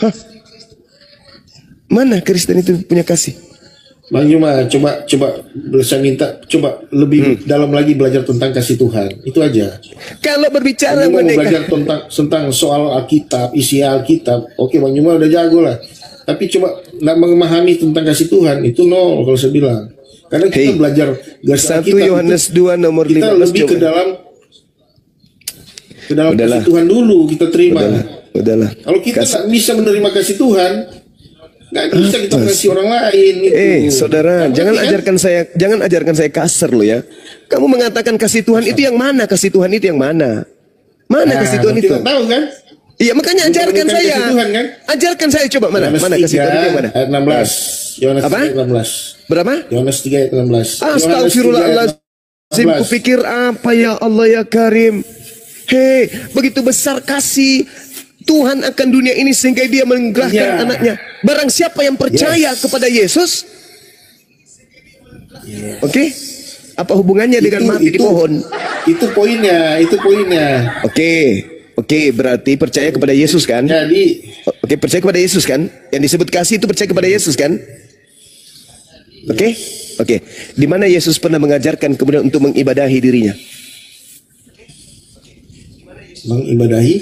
Hah? Mana Kristen itu punya kasih? Bang Yuma, coba saya minta coba lebih dalam lagi belajar tentang kasih Tuhan. Itu aja. Kalau berbicara Bang Yuma belajar tentang soal Alkitab, isi Alkitab, oke Bang Yuma udah jago lah. Tapi coba nak memahami tentang kasih Tuhan itu nol kalau saya bilang. Karena kita belajar 1 Yohanes 2 nomor 15 kita lebih ke dalam kasih Tuhan dulu kita terima. Udahlah. Kalau kita nggak bisa menerima kasih Tuhan, nggak bisa kita kasih orang lain. Saudara, jangan ajarkan saya kasar lo ya. Kamu mengatakan kasih Tuhan itu yang mana? Kasih Tuhan itu yang mana? Mana kasih Tuhan itu? Tahu kan? Iya, makanya ajarkan saya. Tuhan, kan? Ajarkan saya coba mana kasih Tuhan itu yang mana? Ayat 16. Yohanes 3 ayat 16. Berapa? Yohanes 3 ayat 16. Astagfirullahaladzim, kupikir apa ya Allah ya Karim. Hei, begitu besar kasih Tuhan akan dunia ini sehingga dia menggerahkan anaknya. Barang siapa yang percaya kepada Yesus, oke? Apa hubungannya dengan mati di pohon? Itu poinnya. Oke, berarti percaya kepada Yesus kan? Oke, percaya kepada Yesus kan? Yang disebut kasih itu percaya kepada Yesus kan? Oke. Di mana Yesus pernah mengajarkan kemudian untuk mengibadahi dirinya? Mengibadahi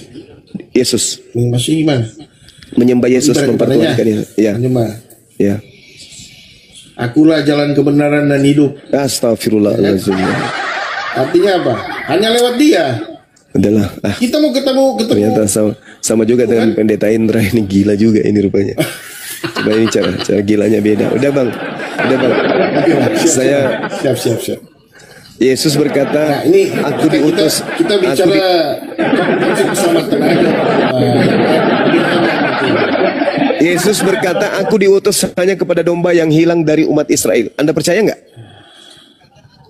Yesus. Masih iman. Menyembah Yesus, mempertuhankan dia. Ya. Menyembah. Ya. Akulah jalan kebenaran dan hidup. Astagfirullahaladzim. Artinya apa? Hanya lewat dia. Udahlah. Kita mau ketemu. Ternyata sama juga dengan pendeta Indra ini, gila juga ini rupanya. Coba ini cara gilanya beda. Udah bang. Siap. Yesus berkata, ini aku diutus. Kita bicara keselamatan aja. Yesus berkata, aku diutus hanya kepada domba yang hilang dari umat Israel. Anda percaya nggak?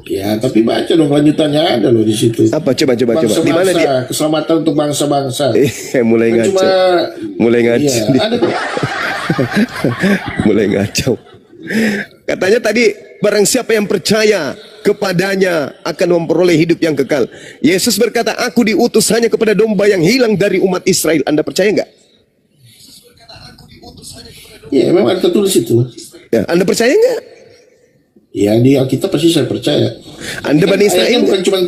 Ya, tapi baca dong lanjutannya ada loh di situ. Apa? Coba. Di mana dia? Keselamatan untuk bangsa-bangsa. Mulai ngaco. Iya, ada tuh. Mulai ngaco. Katanya tadi, barang siapa yang percaya kepadanya akan memperoleh hidup yang kekal. Yesus berkata, aku diutus hanya kepada domba yang hilang dari umat Israel. Anda percaya nggak? Ya, memang ada tertulis itu. Ya, Anda percaya nggak? Ya, di Alkitab pasti saya percaya. Anda Bani Israel bukan cuma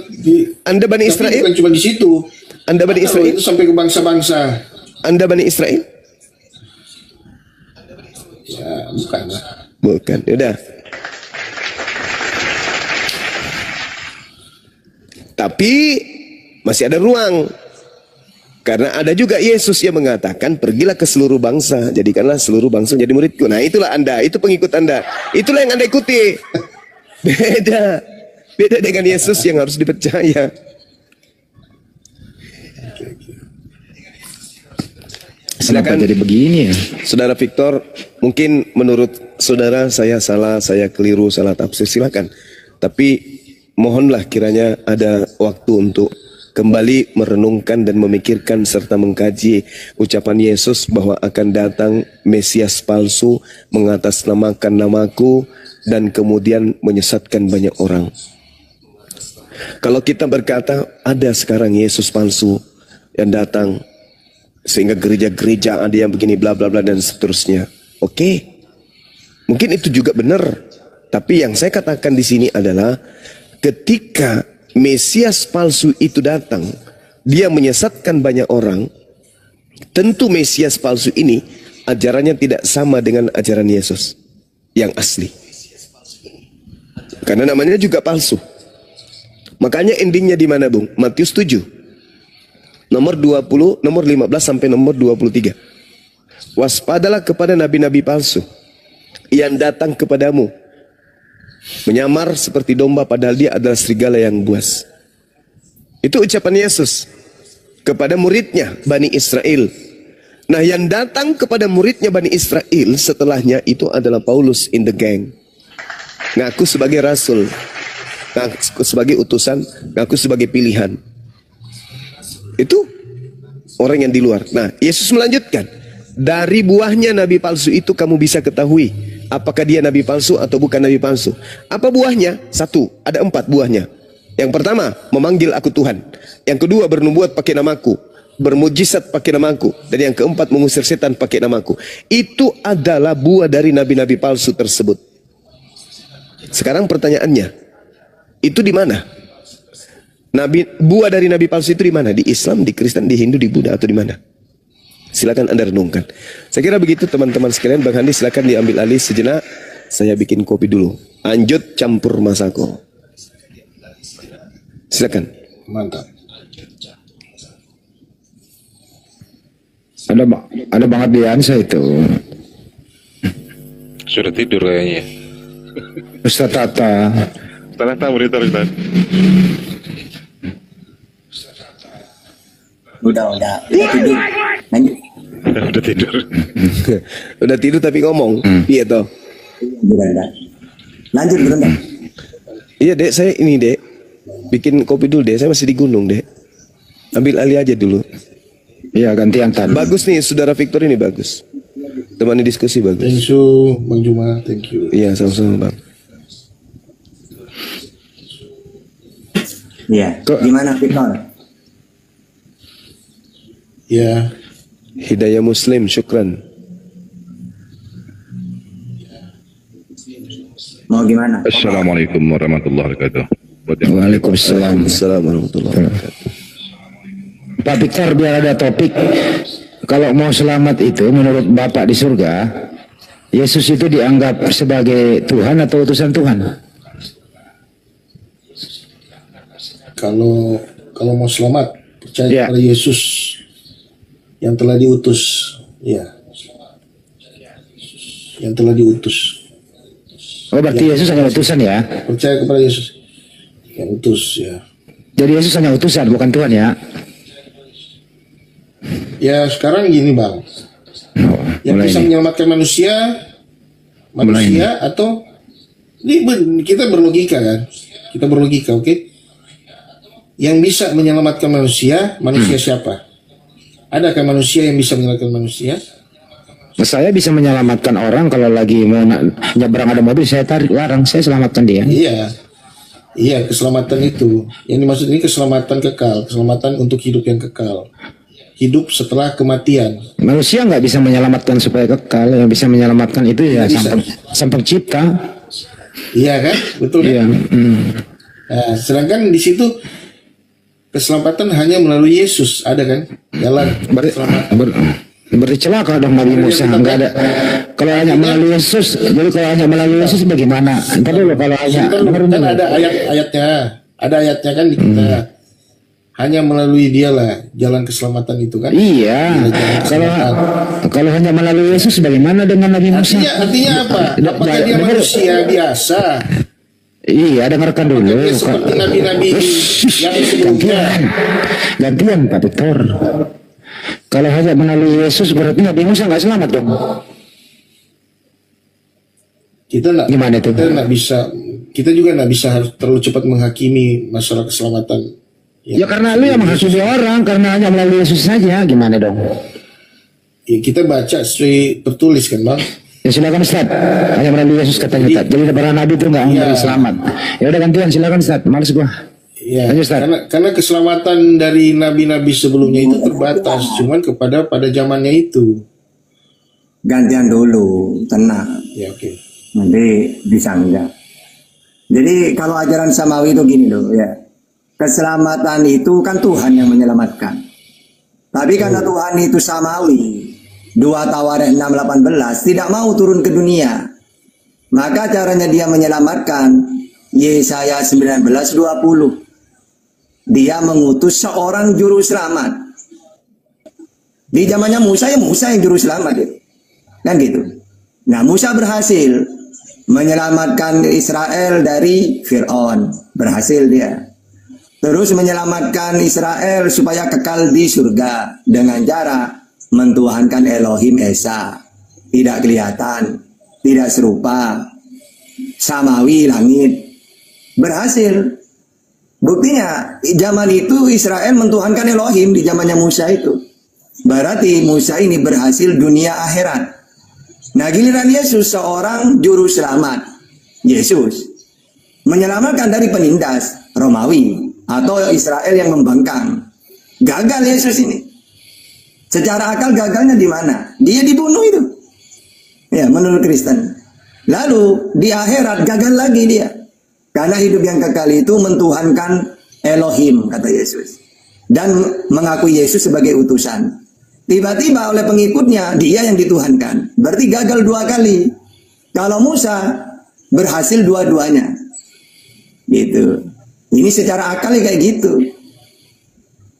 Anda Bani Israel? Bukan cuma di situ. Anda Bani Israel? Itu sampai ke bangsa-bangsa. Anda Bani Israel? Ya, bukan lah. Bukan, udah. Tapi masih ada ruang. Karena ada juga Yesus yang mengatakan, pergilah ke seluruh bangsa, jadikanlah seluruh bangsa menjadi muridku. Nah, itulah Anda, itu pengikut Anda. Itulah yang Anda ikuti. Beda dengan Yesus yang harus dipercaya. Silakan. Jadi begini ya, Saudara Victor. Mungkin menurut saudara saya salah, saya keliru, salah tafsir. Silakan. Tapi mohonlah kiranya ada waktu untuk kembali merenungkan dan memikirkan serta mengkaji ucapan Yesus bahwa akan datang Mesias palsu mengatasnamakan namaku dan kemudian menyesatkan banyak orang. Kalau kita berkata ada sekarang Yesus palsu yang datang sehingga gereja-gereja ada yang begini bla bla bla dan seterusnya. Oke. Mungkin itu juga benar. Tapi yang saya katakan di sini adalah ketika Mesias palsu itu datang, dia menyesatkan banyak orang. Tentu Mesias palsu ini ajarannya tidak sama dengan ajaran Yesus yang asli. Karena namanya juga palsu. Makanya endingnya di mana, Bung? Matius 7. Nomor 20, nomor 15 sampai nomor 23. Waspadalah kepada nabi-nabi palsu yang datang kepadamu menyamar seperti domba padahal dia adalah serigala yang buas. Itu ucapan Yesus kepada muridnya Bani Israel. Nah, yang datang kepada muridnya Bani Israel setelahnya itu adalah Paulus in the gang. Ngaku sebagai rasul, ngaku sebagai utusan, ngaku sebagai pilihan. Itu orang yang di luar. Nah, Yesus melanjutkan, dari buahnya nabi palsu itu kamu bisa ketahui apakah dia nabi palsu atau bukan nabi palsu. Apa buahnya? 1, ada 4 buahnya. Yang pertama, memanggil aku Tuhan. Yang kedua, bernubuat pakai namaku, bermujizat pakai namaku. Dan yang keempat, mengusir setan pakai namaku. Itu adalah buah dari nabi-nabi palsu tersebut. Sekarang pertanyaannya, itu di mana? Buah dari nabi palsu itu di mana? Di Islam, di Kristen, di Hindu, di Buddha, atau di mana? Silakan Anda renungkan. Saya kira begitu teman-teman sekalian. Bang Handi silakan diambil alih sejenak. Saya bikin kopi dulu. Anjut campur masako. Silakan. Mantap. Ada Bang Adiansa itu. Sudah tidur kayaknya. Ustaz Tata. Salah tahu monitor Ustaz. Udah tidur. Lanjut. Udah tidur. Udah tidur tapi ngomong. Iya toh. Udah. Lanjut Bro. Iya Dek, saya ini Dek. Bikin kopi dulu Dek, saya masih di gunung Dek. Ambil alih aja dulu. Iya, gantian tadi. Bagus nih, Saudara Victor ini bagus. Temani diskusi bagus. Thank you Bang Juma, thank you. Iya, sama-sama Bang. Iya. Gimana Victor? Ya, Hidayah Muslim, syukran. Mau gimana? Assalamualaikum warahmatullahi wabarakatuh. Waalaikumsalam. Assalamualaikum warahmatullahi wabarakatuh. Pak Victor, biar ada topik. Kalau mau selamat itu menurut Bapak di surga, Yesus itu dianggap sebagai Tuhan atau utusan Tuhan? kalau mau selamat percaya kepada Yesus yang telah diutus, ya, yang telah diutus. Oh, berarti Yesus hanya utusan ya? Percaya kepada Yesus yang utus, ya. Jadi Yesus hanya utusan, bukan Tuhan ya? Ya sekarang gini Bang, yang bisa menyelamatkan manusia atau kita berlogika kan? Kita berlogika, oke? Yang bisa menyelamatkan manusia siapa? Adakah manusia yang bisa menyelamatkan manusia? Saya bisa menyelamatkan orang kalau lagi mau nyebrang ada mobil, saya tarik larang, saya selamatkan dia. Iya, keselamatan itu. Yang dimaksud ini keselamatan kekal, keselamatan untuk hidup yang kekal. Hidup setelah kematian. Manusia nggak bisa menyelamatkan supaya kekal, yang bisa menyelamatkan itu ya sang pencipta. Iya kan, betul kan? Iya. Nah, sedangkan di situ keselamatan hanya melalui Yesus, ada kan? Jalan Berarti celaka dong Nabi Musa, nggak ada. Kalau hanya melalui Yesus, jadi kalau hanya melalui Yesus bagaimana? Entar dulu kalau hanya kan ada ayatnya kan di kita. Hanya melalui dialah jalan keselamatan itu kan? Iya. Kalau hanya melalui Yesus bagaimana dengan Nabi Musa? Artinya apa? Apakah dia manusia biasa? Iya, dengarkan dulu. Dia seperti nabi-nabi yang sebelumnya. Gantian Pak Victor. Kalau hanya melalui Yesus berarti Nabi Musa nggak selamat dong. Kita juga nggak bisa harus terlalu cepat menghakimi masalah keselamatan. Ya karena lu yang menghakimi orang karena hanya melalui Yesus saja, gimana dong? Ya kita baca sesuai tertulis kan Bang. Ya silakan Ustaz. Hanya melalui Yesus katanya. Jadi para nabi itu nggak memberi selamat. Ya udah gantian, silakan Ustaz. Males gua. Ya, karena keselamatan dari nabi-nabi sebelumnya itu terbatas, cuman pada zamannya itu. Gantian dulu, tenang. Ya oke. Nanti disanggah. Jadi kalau ajaran samawi itu gini loh ya. Keselamatan itu kan Tuhan yang menyelamatkan. Tapi karena Tuhan itu samawi, 2 Tawarikh 6:18 tidak mau turun ke dunia. Maka caranya dia menyelamatkan Yesaya 19:20. Dia mengutus seorang juru selamat. Di zamannya Musa, ya Musa yang juru selamat itu. Kan gitu. Nah, Musa berhasil menyelamatkan Israel dari Fir'aun. Berhasil dia. Terus menyelamatkan Israel supaya kekal di surga dengan cara mentuhankan Elohim Esa. Tidak kelihatan, tidak serupa, samawi langit. Berhasil. Buktinya zaman itu Israel mentuhankan Elohim di zamannya Musa itu. Berarti Musa ini berhasil dunia akhirat. Nah giliran Yesus seorang juru selamat. Yesus menyelamatkan dari penindas, Romawi atau Israel yang membangkang. Gagal Yesus ini. Secara akal gagalnya di mana? Dia dibunuh itu. Ya, menurut Kristen. Lalu di akhirat gagal lagi dia. Karena hidup yang kekal itu mentuhankan Elohim, kata Yesus. Dan mengakui Yesus sebagai utusan. Tiba-tiba oleh pengikutnya, dia yang dituhankan. Berarti gagal 2 kali. Kalau Musa berhasil dua-duanya. Gitu. Ini secara akal kayak gitu.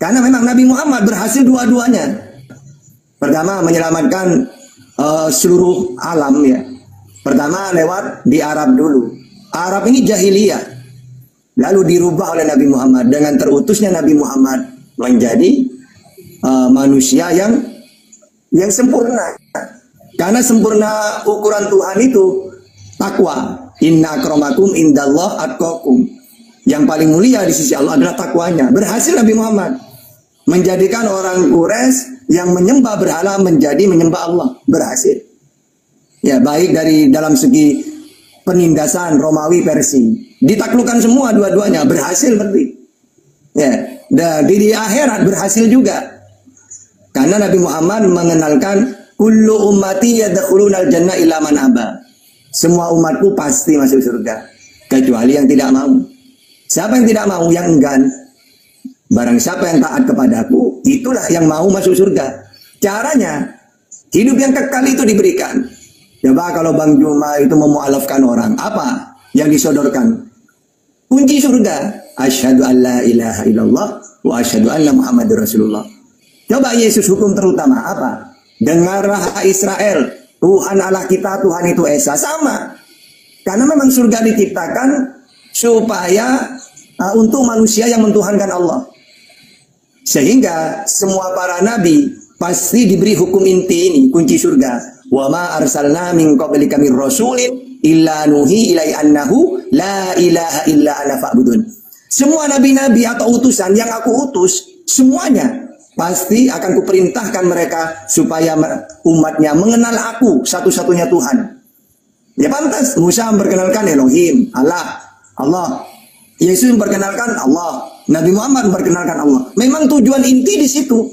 Karena memang Nabi Muhammad berhasil dua-duanya. Pertama menyelamatkan seluruh alam ya. Pertama lewat di Arab dulu. Arab ini jahiliyah. Lalu dirubah oleh Nabi Muhammad dengan terutusnya Nabi Muhammad menjadi manusia yang sempurna. Karena sempurna ukuran Tuhan itu takwa. Inna akramakum indallah atqakum. Yang paling mulia di sisi Allah adalah takwanya. Berhasil Nabi Muhammad menjadikan orang Quraisy yang menyembah berhala menjadi menyembah Allah. Berhasil. Ya, baik dari dalam segi penindasan Romawi Persia. Ditaklukkan semua dua-duanya, berhasil berarti. Ya, dan di akhirat berhasil juga. Karena Nabi Muhammad mengenalkan kullu ummati yadkhulunal jannah illa man aba. Semua umatku pasti masuk surga kecuali yang tidak mau. Siapa yang tidak mau? Yang enggan. Barang siapa yang taat kepadaku, itulah yang mau masuk surga. Caranya, hidup yang kekal itu diberikan. Coba kalau Bang Juma itu memualafkan orang, apa yang disodorkan? Kunci surga. Asyhadu an la ilaha illallah wa asyhadu anna Muhammadur Rasulullah. Coba Yesus hukum terutama apa? Dengarlah Israel, Tuhan Allah kita, Tuhan itu Esa. Sama. Karena memang surga diciptakan supaya untuk manusia yang mentuhankan Allah. Sehingga semua para nabi pasti diberi hukum inti ini, kunci surga. Wa ma arsalna min qablika mir rasulin illa nuhi ilai annahu la ilaha illa ana fa'budun. Semua nabi-nabi atau utusan yang aku utus, semuanya pasti akan kuperintahkan mereka supaya umatnya mengenal aku satu-satunya Tuhan. Ya pantas Musa memperkenalkan Elohim, Allah. Yesus memperkenalkan Allah. Nabi Muhammad memperkenalkan Allah. Memang tujuan inti di situ.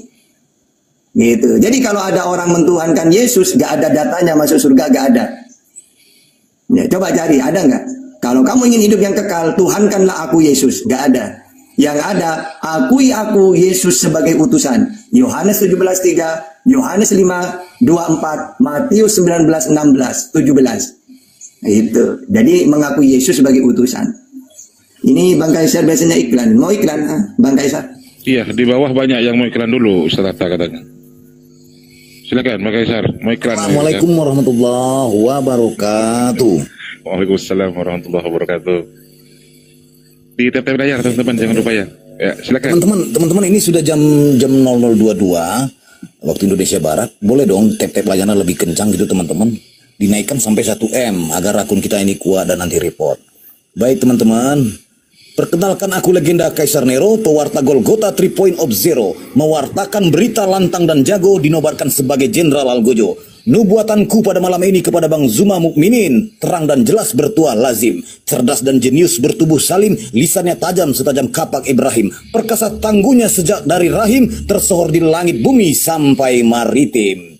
Gitu. Jadi kalau ada orang mentuhankan Yesus, gak ada datanya masuk surga, gak ada. Ya, coba cari, ada nggak? Kalau kamu ingin hidup yang kekal, tuhankanlah aku Yesus, gak ada. Yang ada, akui aku Yesus sebagai utusan. Yohanes 17:3, Yohanes 5:24, Matius 19:16, 17. Itu. Jadi mengakui Yesus sebagai utusan. Ini Bang Kaisar biasanya iklan. Mau iklan, Bang Kaisar? Iya, di bawah banyak yang mau iklan dulu, Ustaz Atta katanya. Silakan, Bang Kaisar, mau iklan. Assalamualaikum warahmatullahi wabarakatuh. Waalaikumsalam warahmatullahi wabarakatuh. Di tap-tap layar, teman-teman, jangan lupa ya. Ya, silakan. Teman-teman, ini sudah jam 00.22 waktu Indonesia Barat. Boleh dong tap-tap layarnya lebih kencang gitu, teman-teman. Dinaikkan sampai 1 M agar akun kita ini kuat dan anti report. Baik, teman-teman. Perkenalkan, aku legenda Kaisar Nero, pewarta Golgota 3.0, mewartakan berita lantang dan jago, dinobatkan sebagai Jenderal Algojo. Nubuatanku pada malam ini kepada Bang Zuma Mukminin, terang dan jelas bertuah lazim, cerdas dan jenius bertubuh salim, lisannya tajam setajam kapak Ibrahim, perkasa tangguhnya sejak dari rahim, tersohor di langit bumi sampai maritim.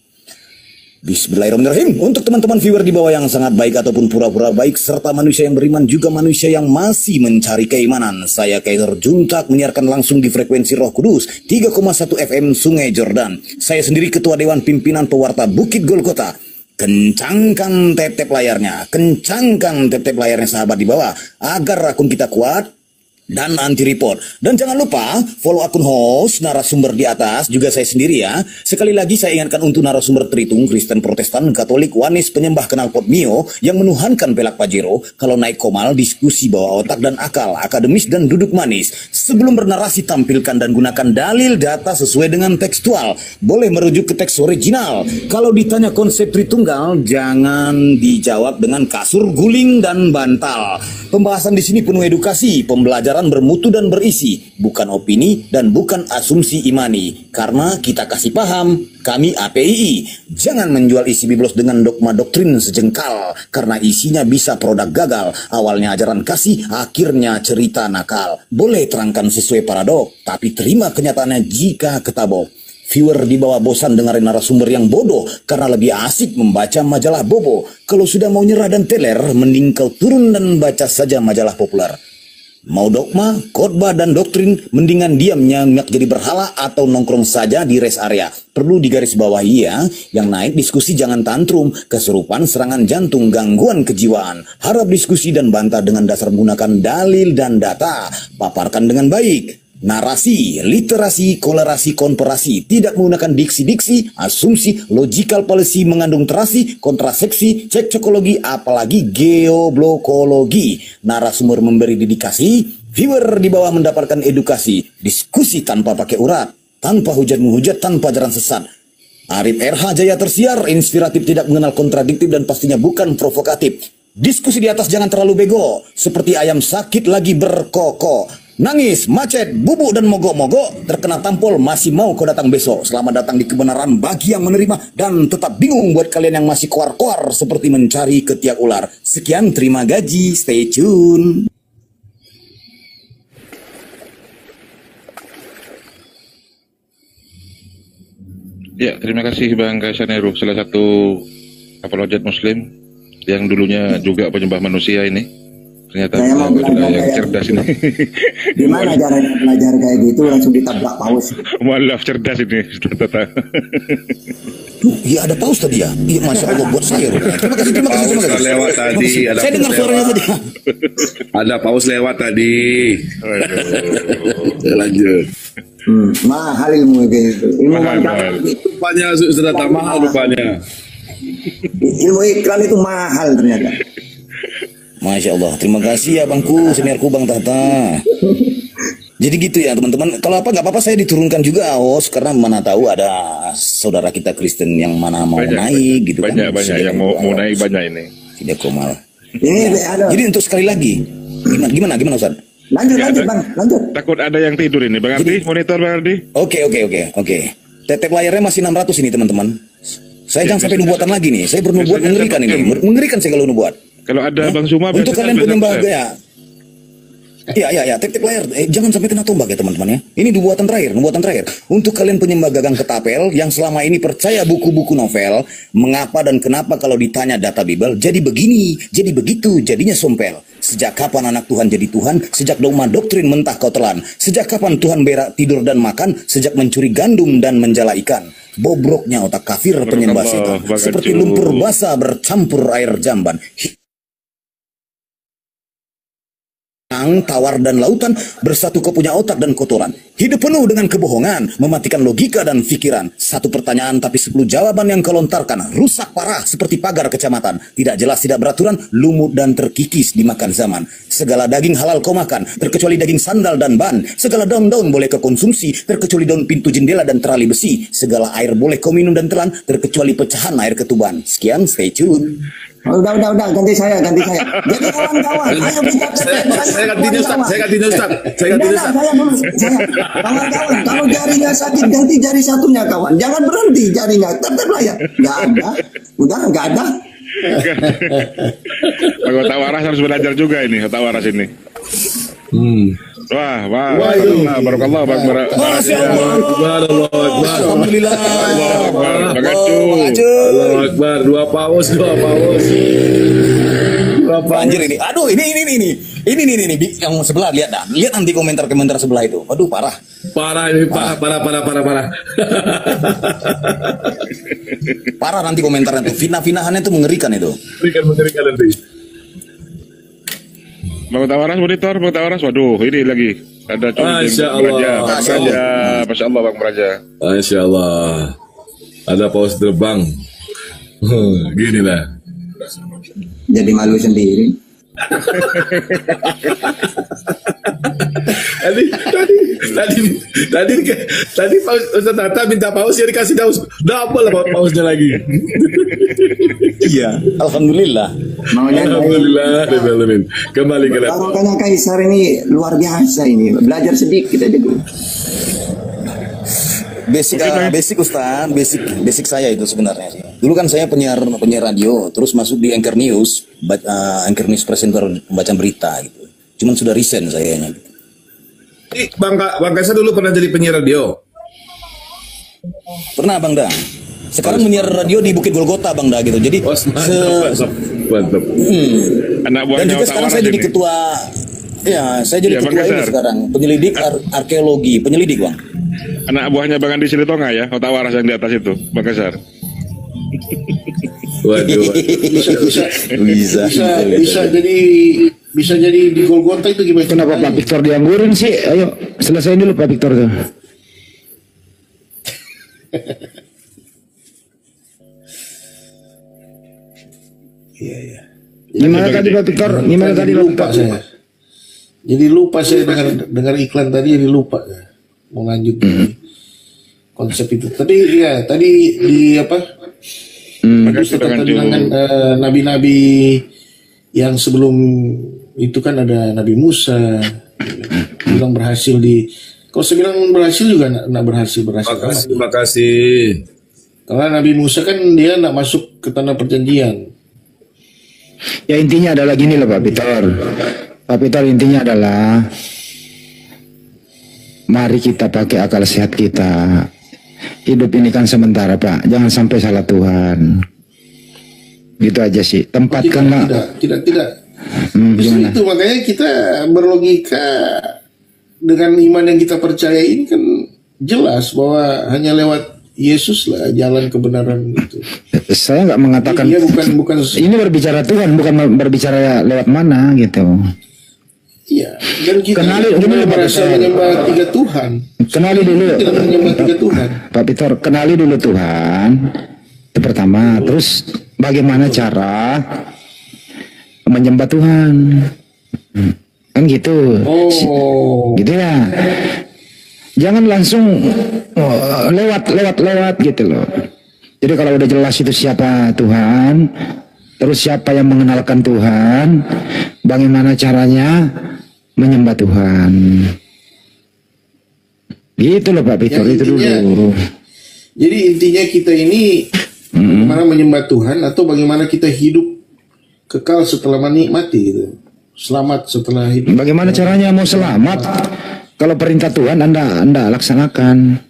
Bismillahirrahmanirrahim. Untuk teman-teman viewer di bawah yang sangat baik ataupun pura-pura baik, serta manusia yang beriman juga manusia yang masih mencari keimanan, saya Kaisar Juntak menyiarkan langsung di frekuensi Roh Kudus 3,1 FM Sungai Jordan. Saya sendiri Ketua Dewan Pimpinan Pewarta Bukit Golgota. Kencangkan tap-tap layarnya, sahabat di bawah, agar akun kita kuat dan anti report. Dan jangan lupa follow akun host, narasumber di atas, juga saya sendiri ya. Sekali lagi saya ingatkan untuk narasumber Tritung, Kristen, Protestan, Katolik, Wanis, penyembah knalpot Mio yang menuhankan pelak Pajero. Kalau naik komal, diskusi bawa otak dan akal, akademis dan duduk manis. Sebelum bernarasi, tampilkan dan gunakan dalil data sesuai dengan tekstual. Boleh merujuk ke teks original. Kalau ditanya konsep Tritunggal, jangan dijawab dengan kasur, guling, dan bantal. Pembahasan di sini penuh edukasi, pembelajaran bermutu dan berisi, bukan opini dan bukan asumsi imani, karena kita kasih paham, Kami APII, jangan menjual isi biblos dengan dogma doktrin sejengkal, karena isinya bisa produk gagal. Awalnya ajaran kasih, akhirnya cerita nakal. Boleh terangkan sesuai paradok, tapi terima kenyataannya jika ketabok. Viewer di bawah bosan dengerin narasumber yang bodoh, karena lebih asik membaca majalah bobo. Kalau sudah mau nyerah dan teler, mending kau turun dan baca saja majalah populer. Mau dogma, khotbah dan doktrin, mendingan diam nyanyak jadi berhala atau nongkrong saja di rest area. Perlu digarisbawahi ya, yang naik diskusi jangan tantrum, kesurupan serangan jantung, gangguan kejiwaan. Harap diskusi dan bantah dengan dasar menggunakan dalil dan data. Paparkan dengan baik. Narasi, literasi, kolerasi, komparasi, tidak menggunakan diksi-diksi, asumsi, logical policy mengandung terasi, kontraseksi, cekcokologi, apalagi geoblokologi. Narasumber memberi dedikasi, viewer di bawah mendapatkan edukasi, diskusi tanpa pakai urat, tanpa hujat menghujat, tanpa ajaran sesat. Arif RH Jaya tersiar, inspiratif, tidak mengenal kontradiktif dan pastinya bukan provokatif. Diskusi di atas jangan terlalu bego, seperti ayam sakit lagi berkokok. Nangis, macet, bubuk dan mogok-mogok, terkena tampol, masih mau kau datang besok. Selamat datang di kebenaran bagi yang menerima, dan tetap bingung buat kalian yang masih koar-koar seperti mencari ketiak ular. Sekian, terima gaji, stay tune. Ya, terima kasih Bang Kaisaneru, salah satu apologet Muslim yang dulunya juga penyembah manusia ini. Ternyata adalah yang cerdas ini. Gimana caranya belajar kayak gitu langsung ditabrak paus? Maaf, cerdas ini. Iya ada paus tadi ya. Iya masya Allah buat saya. Terima kasih. Paus lewat tadi. Saya dengar suaranya tadi. Ada paus lewat tadi. Lanjut. Mahal ilmu gitu. Mahal. Rupanya sudah tak mahal rupanya. Ilmu iklan itu mahal ternyata. Masya Allah, terima kasih ya bangku, seniorku Bang Tata. Jadi gitu ya teman-teman, kalau apa nggak apa-apa saya diturunkan juga host, karena mana tahu ada saudara kita Kristen yang mana mau naik gitu banyak, kan. Banyak yang mau naik banyak ini. Tidak komal. Ini ada. Jadi untuk sekali lagi, gimana Ustaz? Lanjut Bang, lanjut. Takut ada yang tidur ini, Bang Ardi, monitor Bang Ardi. Oke. Tetep layarnya masih 600 ini teman-teman. Saya jangan sampai nubuatan lagi nih, saya bernubuat mengerikan ini, mengerikan saya kalau nubuat. Kalau ada Bang Suma untuk kalian penyembah ya. Iya, tip layar. Jangan sampai kena tombak ya teman-teman ya. Ini nubuatan terakhir. Untuk kalian penyembah gagang ketapel yang selama ini percaya buku-buku novel, mengapa dan kenapa kalau ditanya data Bible, jadi begini, jadi begitu, jadinya sompel. Sejak kapan anak Tuhan jadi Tuhan? Sejak dogma doktrin mentah kau telan. Sejak kapan Tuhan berak tidur dan makan? Sejak mencuri gandum dan menjala ikan. Bobroknya otak kafir penyembah setan. Seperti lumpur basah bercampur air jamban. Tawar dan lautan bersatu kau punya otak dan kotoran. Hidup penuh dengan kebohongan, mematikan logika dan pikiran. Satu pertanyaan tapi 10 jawaban yang kau lontarkan. Rusak parah seperti pagar kecamatan. Tidak jelas, tidak beraturan, lumut dan terkikis dimakan zaman. Segala daging halal kau makan, terkecuali daging sandal dan ban. Segala daun-daun boleh kau konsumsi, terkecuali daun pintu jendela dan terali besi. Segala air boleh kau minum dan telan, terkecuali pecahan air ketuban. Sekian, stay tune. Udah, ganti saya. Jadi kawan-kawan, ayo kita saya ganti Ustaz. Kawan-kawan, kalau jarinya sakit ganti jari satunya kawan. Jangan berhenti jarinya, tetap lah ya. Nggak ada. Anggota waras harus belajar juga ini, anggota waras ini. Wah, barakallah, alhamdulillah. Allahu Akbar, dua paus. Anjir ini. Aduh, ini yang sebelah lihat dah. Lihat nanti komentar sebelah itu. Aduh, parah. Parah. Parah nanti komentarnya tuh. Fitnah-fitnahannya tuh mengerikan itu. Mengerikan nanti. Bang Tawaras monitor, Bang Tawaras. Waduh, ini lagi ada Masya Allah. Masya Allah Bang Beraja. Masya Allah. Ada paus terbang. Gini lah. Jadi malu sendiri. Tadi paus Ustaz Tata minta paus ya dikasih paus double pausnya lagi. Iya, alhamdulillah. Alhamdulillah. Kembali ke laptop. Barokahnya Kaisar ini luar biasa ini. Belajar sedikit aja dulu. basic Ustaz, basic saya itu sebenarnya. Dulu kan saya penyiar radio, terus masuk di Anchor News, Anchor News presenter membaca berita gitu. Cuman sudah resign sayanya. Gitu. Bang Kaisar dulu pernah jadi penyiar radio? Pernah Bang Da. Sekarang menyiar radio di Bukit Golgota Bang Da gitu. Jadi Mantap. Anak buahnya dan juga sekarang saya jadi ketua. Ya, saya jadi ketua ini sekarang penyelidik arkeologi, penyelidik Bang. Anak buahnya Bang Andi Silitonga ya, Kota Waras yang di atas itu, Bang Kaisar. Waduh. Bisa jadi di Golgota itu gimana? Kenapa Pak Victor dianggurin sih? Ayo selesaiin dulu Pak Victor tuh. Iya. Gimana tadi Pak Victor? Gimana tadi Pak Victor? Jadi lupa saya dengar iklan tadi, jadi lupa ya. Mau lanjut konsep itu. Tapi ya tadi di apa? Itu tentang nabi-nabi yang sebelum itu kan ada Nabi Musa bilang berhasil kalau saya bilang berhasil juga nak berhasil. Terima kasih. Karena Nabi Musa kan dia nak masuk ke tanah perjanjian. Ya intinya adalah gini loh Pak Victor. Pak Victor, intinya adalah mari kita pakai akal sehat kita. Hidup ini kan sementara Pak, jangan sampai salah Tuhan. Gitu aja sih. Tempatkanlah. Tidak. Itu makanya kita berlogika dengan iman yang kita percaya ini kan jelas bahwa hanya lewat Yesus lah jalan kebenaran itu. Saya nggak mengatakan. Dia bukan. Ini berbicara Tuhan, bukan berbicara lewat mana gitu. Iya. Dan kita merasa menyembah tiga Tuhan. Kenali dulu. Tidak menyembah tiga Tuhan. Pak Victor, kenali dulu Tuhan. Itu pertama. Terus bagaimana cara menyembah Tuhan? Kan gitu. Gitu ya. Jangan langsung lewat gitu loh. Jadi kalau udah jelas itu siapa Tuhan, terus siapa yang mengenalkan Tuhan, bagaimana caranya menyembah Tuhan. Gitu loh Pak Victor, ya, itu dulu. Jadi intinya kita ini bagaimana menyembah Tuhan atau bagaimana kita hidup kekal setelah menikmati gitu. Selamat setelah hidup. Bagaimana caranya mau selamat? Kalau perintah Tuhan Anda laksanakan.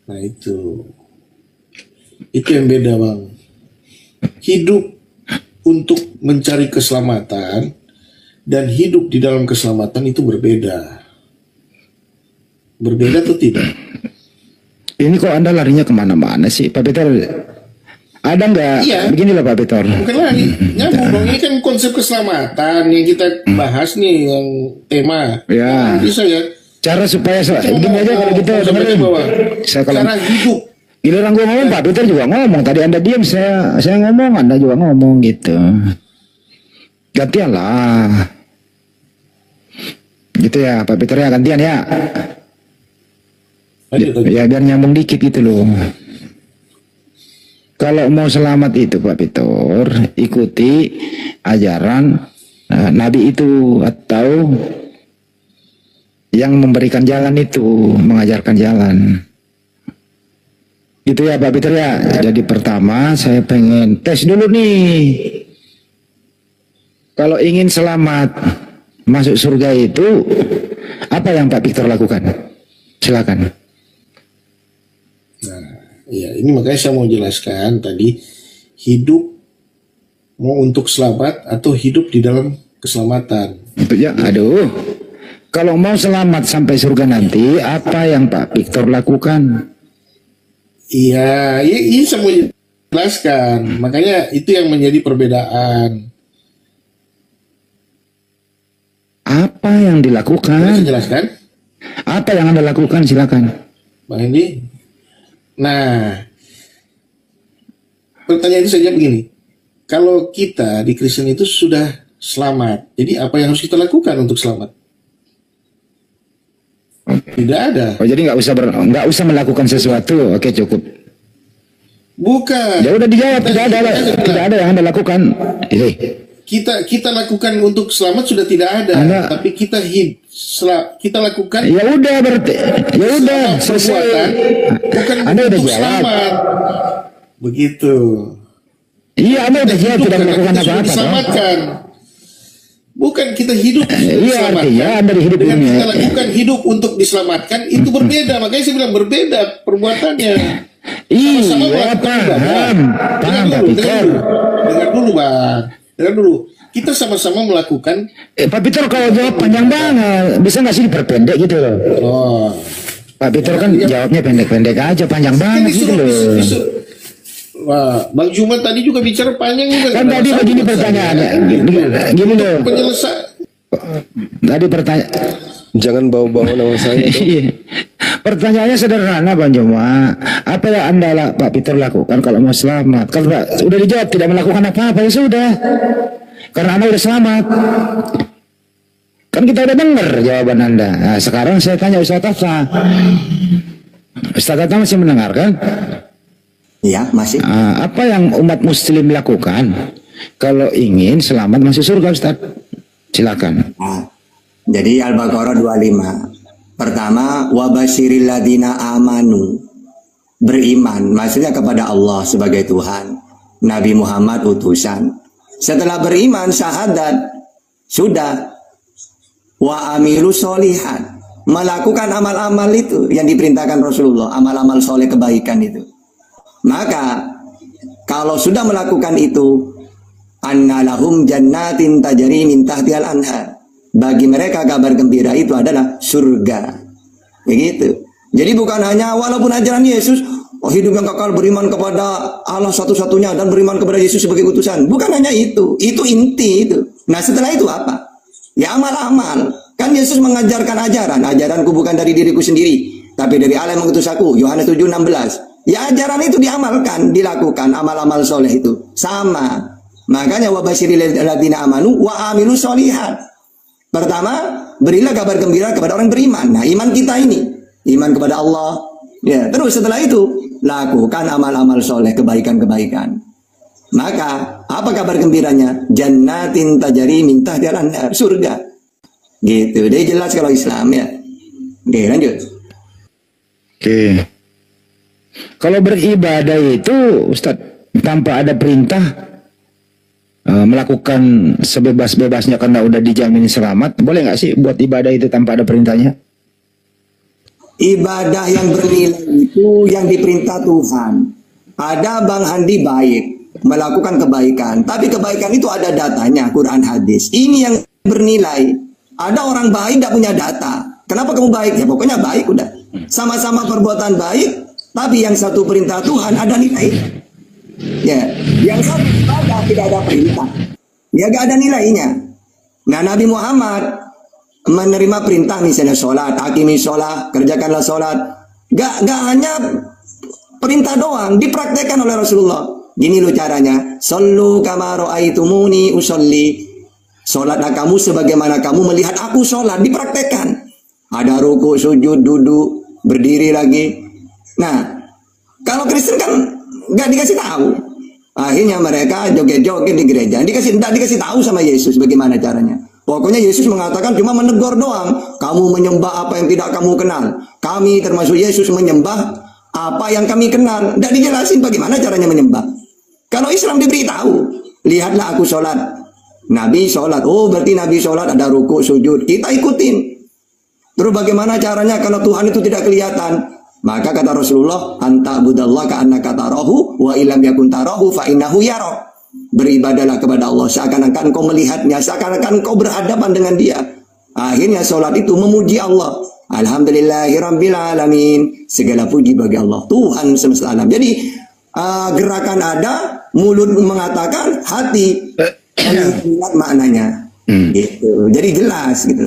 Nah itu yang beda Bang. Hidup untuk mencari keselamatan dan hidup di dalam keselamatan itu berbeda. Berbeda atau tidak? Ini kok Anda larinya kemana-mana sih Pak Peter? Ada nggak? Iya. Begini loh Pak Peter. Bukan lari, nyambung dong. Ini kan konsep keselamatan yang kita bahas nih, yang tema. Ya. Bisa ya. Cara supaya begini aja kalau gitu. Cara hidup. Giliran gue ngomong Pak Peter juga ngomong. Tadi Anda diam, saya ngomong, Anda juga ngomong gitu. Gantian lah. Gitu ya Pak Peter ya, gantian ya. Ya biar nyambung dikit gitu loh. Kalau mau selamat itu Pak Peter, ikuti ajaran Nabi itu atau yang memberikan jalan itu, mengajarkan jalan. Gitu ya Pak Peter ya. Jadi pertama saya pengen tes dulu nih. Kalau ingin selamat masuk surga itu apa yang Pak Victor lakukan? Silakan. Nah, ya ini makanya saya mau jelaskan tadi, hidup mau untuk selamat atau hidup di dalam keselamatan. Ya, aduh. Kalau mau selamat sampai surga nanti, apa yang Pak Victor lakukan? Iya, ini saya mau jelaskan. Makanya itu yang menjadi perbedaan. Apa yang dilakukan? Saya jelaskan. Apa yang Anda lakukan? Silakan. Bang Hendy. Nah, pertanyaan itu saja begini. Kalau kita di Kristen itu sudah selamat, jadi apa yang harus kita lakukan untuk selamat? Tidak ada. Oh, jadi nggak usah melakukan sesuatu. Oke, cukup. Bukan. Ya udah dijawab, tidak ada yang Anda lakukan. Ini. kita lakukan untuk selamat sudah tidak ada, tapi kita lakukan. Ya udah berarti, ya udah perbuatan bukan untuk selamat. Begitu. Iya, Anda udah jawab tidak melakukan apa-apa. Diselamatkan. Bukan kita hidup iya, artinya Anda hidup dengan kita lakukan hidup untuk diselamatkan itu berbeda. Makanya saya bilang berbeda perbuatannya. Iya, paham. Dengar dulu, Bang. Dengar dulu. Kita sama-sama melakukan. Pak Peter kalau jawab panjang banget, bisa nggak sih diperpendek gitu loh? Oh. Pak Peter kan jawabnya pendek-pendek aja, panjang banget gitu loh. Wah, Bang Jumat tadi juga bicara panjang juga. Kan tadi begini pertanyaannya, gini loh. Tadi pertanyaan. Jangan bawa-bawa nama saya. Pertanyaannya sederhana, Bang Juma. Apa yang Anda Pak Peter lakukan kalau mau selamat? Kalau udah dijawab tidak melakukan apa-apa ya sudah. Karena Anda udah selamat. Kan kita udah dengar jawaban Anda. Nah, sekarang saya tanya Ustaz Tata. Ustaz Tata masih mendengarkan? Iya, masih. Apa yang umat muslim lakukan kalau ingin selamat masuk surga, Ustaz? Silakan. Jadi Al-Baqarah 25. Pertama, wabashiril ladina amanu. Beriman, maksudnya kepada Allah sebagai Tuhan, Nabi Muhammad utusan. Setelah beriman syahadat, sudah wa amilu solihat, melakukan amal-amal itu yang diperintahkan Rasulullah, amal-amal soleh kebaikan itu. Maka kalau sudah melakukan itu, annalahum jannatin tajri min tahtihal anhar. Bagi mereka kabar gembira itu adalah surga. Begitu. Jadi bukan hanya walaupun ajaran Yesus, hidup yang kekal, beriman kepada Allah satu-satunya dan beriman kepada Yesus sebagai utusan. Bukan hanya itu inti itu. Nah, setelah itu apa? Ya amal-amal. Kan Yesus mengajarkan ajaranku bukan dari diriku sendiri, tapi dari Allah yang mengutus aku. Yohanes 7:16. Ya ajaran itu diamalkan, dilakukan amal-amal soleh itu. Sama. Makanya wabashiril ladzina amanu wa amilu sholihat. Pertama, berilah kabar gembira kepada orang beriman. Nah, iman kita ini, iman kepada Allah. Ya, terus setelah itu lakukan amal-amal soleh, kebaikan-kebaikan. Maka apa kabar gembiranya? Jannatin tajri min tahtihal anhar, surga. Gitu. Dia jelas kalau Islam ya. Oke, lanjut. Oke. Kalau beribadah itu, Ustaz, tanpa ada perintah, melakukan sebebas-bebasnya karena udah dijamin selamat, boleh nggak sih buat ibadah itu tanpa ada perintahnya? Ibadah yang bernilai itu yang diperintah Tuhan. Ada Bang Handi baik, melakukan kebaikan, tapi kebaikan itu ada datanya, Quran hadis. Ini yang bernilai. Ada orang baik tidak punya data. Kenapa kamu baik? Ya pokoknya baik udah. Sama-sama perbuatan baik, tapi yang satu perintah Tuhan ada nilai. Ya, yang satu ibadah tidak ada perintah. Ya gak ada nilainya. Nah, Nabi Muhammad menerima perintah misalnya sholat, hakimi sholat, kerjakanlah sholat. Gak hanya perintah doang, dipraktekkan oleh Rasulullah. Gini loh caranya. Sallu kama ra'aitumuni usolli. Sholatlah kamu sebagaimana kamu melihat aku sholat, dipraktekkan. Ada ruku, sujud, duduk, berdiri lagi. Nah, kalau Kristen kan nggak dikasih tahu. Akhirnya mereka joget-joget di gereja. Tidak dikasih tahu sama Yesus bagaimana caranya. Pokoknya Yesus mengatakan cuma menegur doang. Kamu menyembah apa yang tidak kamu kenal. Kami termasuk Yesus menyembah apa yang kami kenal. Tidak dijelasin bagaimana caranya menyembah. Kalau Islam diberitahu, lihatlah aku sholat. Nabi sholat. Oh berarti Nabi sholat ada ruku, sujud. Kita ikutin. Terus bagaimana caranya kalau Tuhan itu tidak kelihatan? Maka kata Rasulullah, anta budallah ka'annaka tarahu wa illam yakun tarahu fa innahu yara. Beribadahlah kepada Allah seakan-akan kau melihatnya, seakan-akan kau berhadapan dengan dia. Akhirnya sholat itu memuji Allah. Alhamdulillahirabbil alamin. Segala puji bagi Allah, Tuhan semesta alam. Jadi gerakan ada, mulut mengatakan, hati melihat maknanya. Gitu. Jadi jelas gitu.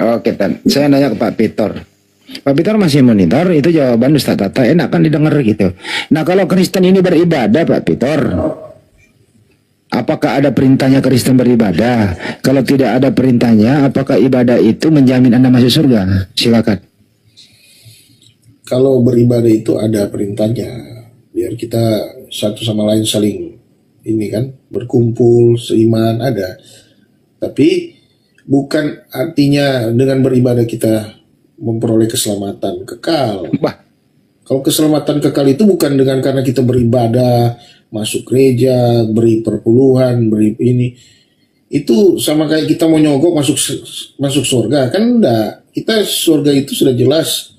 Oke, saya nanya ke Pak Peter. Pak Peter masih monitor, itu jawaban Ustaz Tata enak kan didengar gitu. Nah kalau Kristen ini beribadah Pak Peter, apakah ada perintahnya Kristen beribadah? Kalau tidak ada perintahnya, apakah ibadah itu menjamin Anda masuk surga? Silakan. Kalau beribadah itu ada perintahnya, biar kita satu sama lain saling ini kan berkumpul seiman ada. Tapi bukan artinya dengan beribadah kita memperoleh keselamatan kekal. Kalau keselamatan kekal itu bukan dengan karena kita beribadah, masuk gereja, beri perpuluhan, beri ini. Itu sama kayak kita mau nyogok masuk surga, kan enggak. Kita surga itu sudah jelas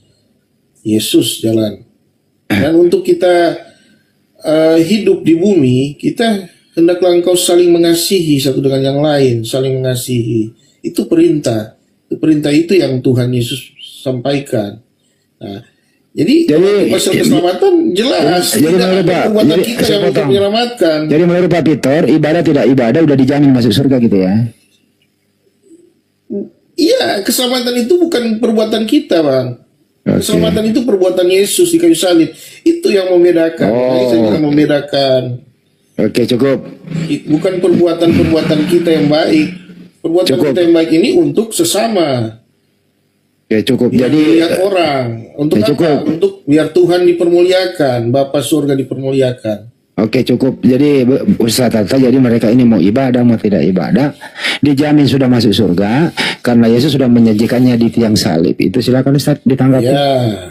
Yesus jalan. Dan untuk kita hidup di bumi, kita hendaklah engkau saling mengasihi satu dengan yang lain, saling mengasihi. Itu perintah. Perintah itu yang Tuhan Yesus sampaikan. Nah, jadi pasal keselamatan jelas. Jadi menurut Pak, perbuatan kita yang untuk menyelamatkan. Jadi menurut Pak Peter, ibadah tidak ibadah udah dijamin masuk surga gitu ya? Iya, keselamatan itu bukan perbuatan kita, Bang. Okay. Keselamatan itu perbuatan Yesus di kayu salib. Itu yang membedakan. Itu yang membedakan. Oke, cukup. Bukan perbuatan-perbuatan kita yang baik. Perbuatan kita yang baik ini untuk sesama. Ya cukup. Jadi lihat orang. Untuk apa? Cukup. Untuk biar Tuhan dipermuliakan, Bapa surga dipermuliakan. Oke, cukup. Jadi Ustaz Tata, jadi mereka ini mau ibadah mau tidak ibadah dijamin sudah masuk surga karena Yesus sudah menyajikannya di tiang salib. Itu silakan Ustaz ditanggapi. Ya.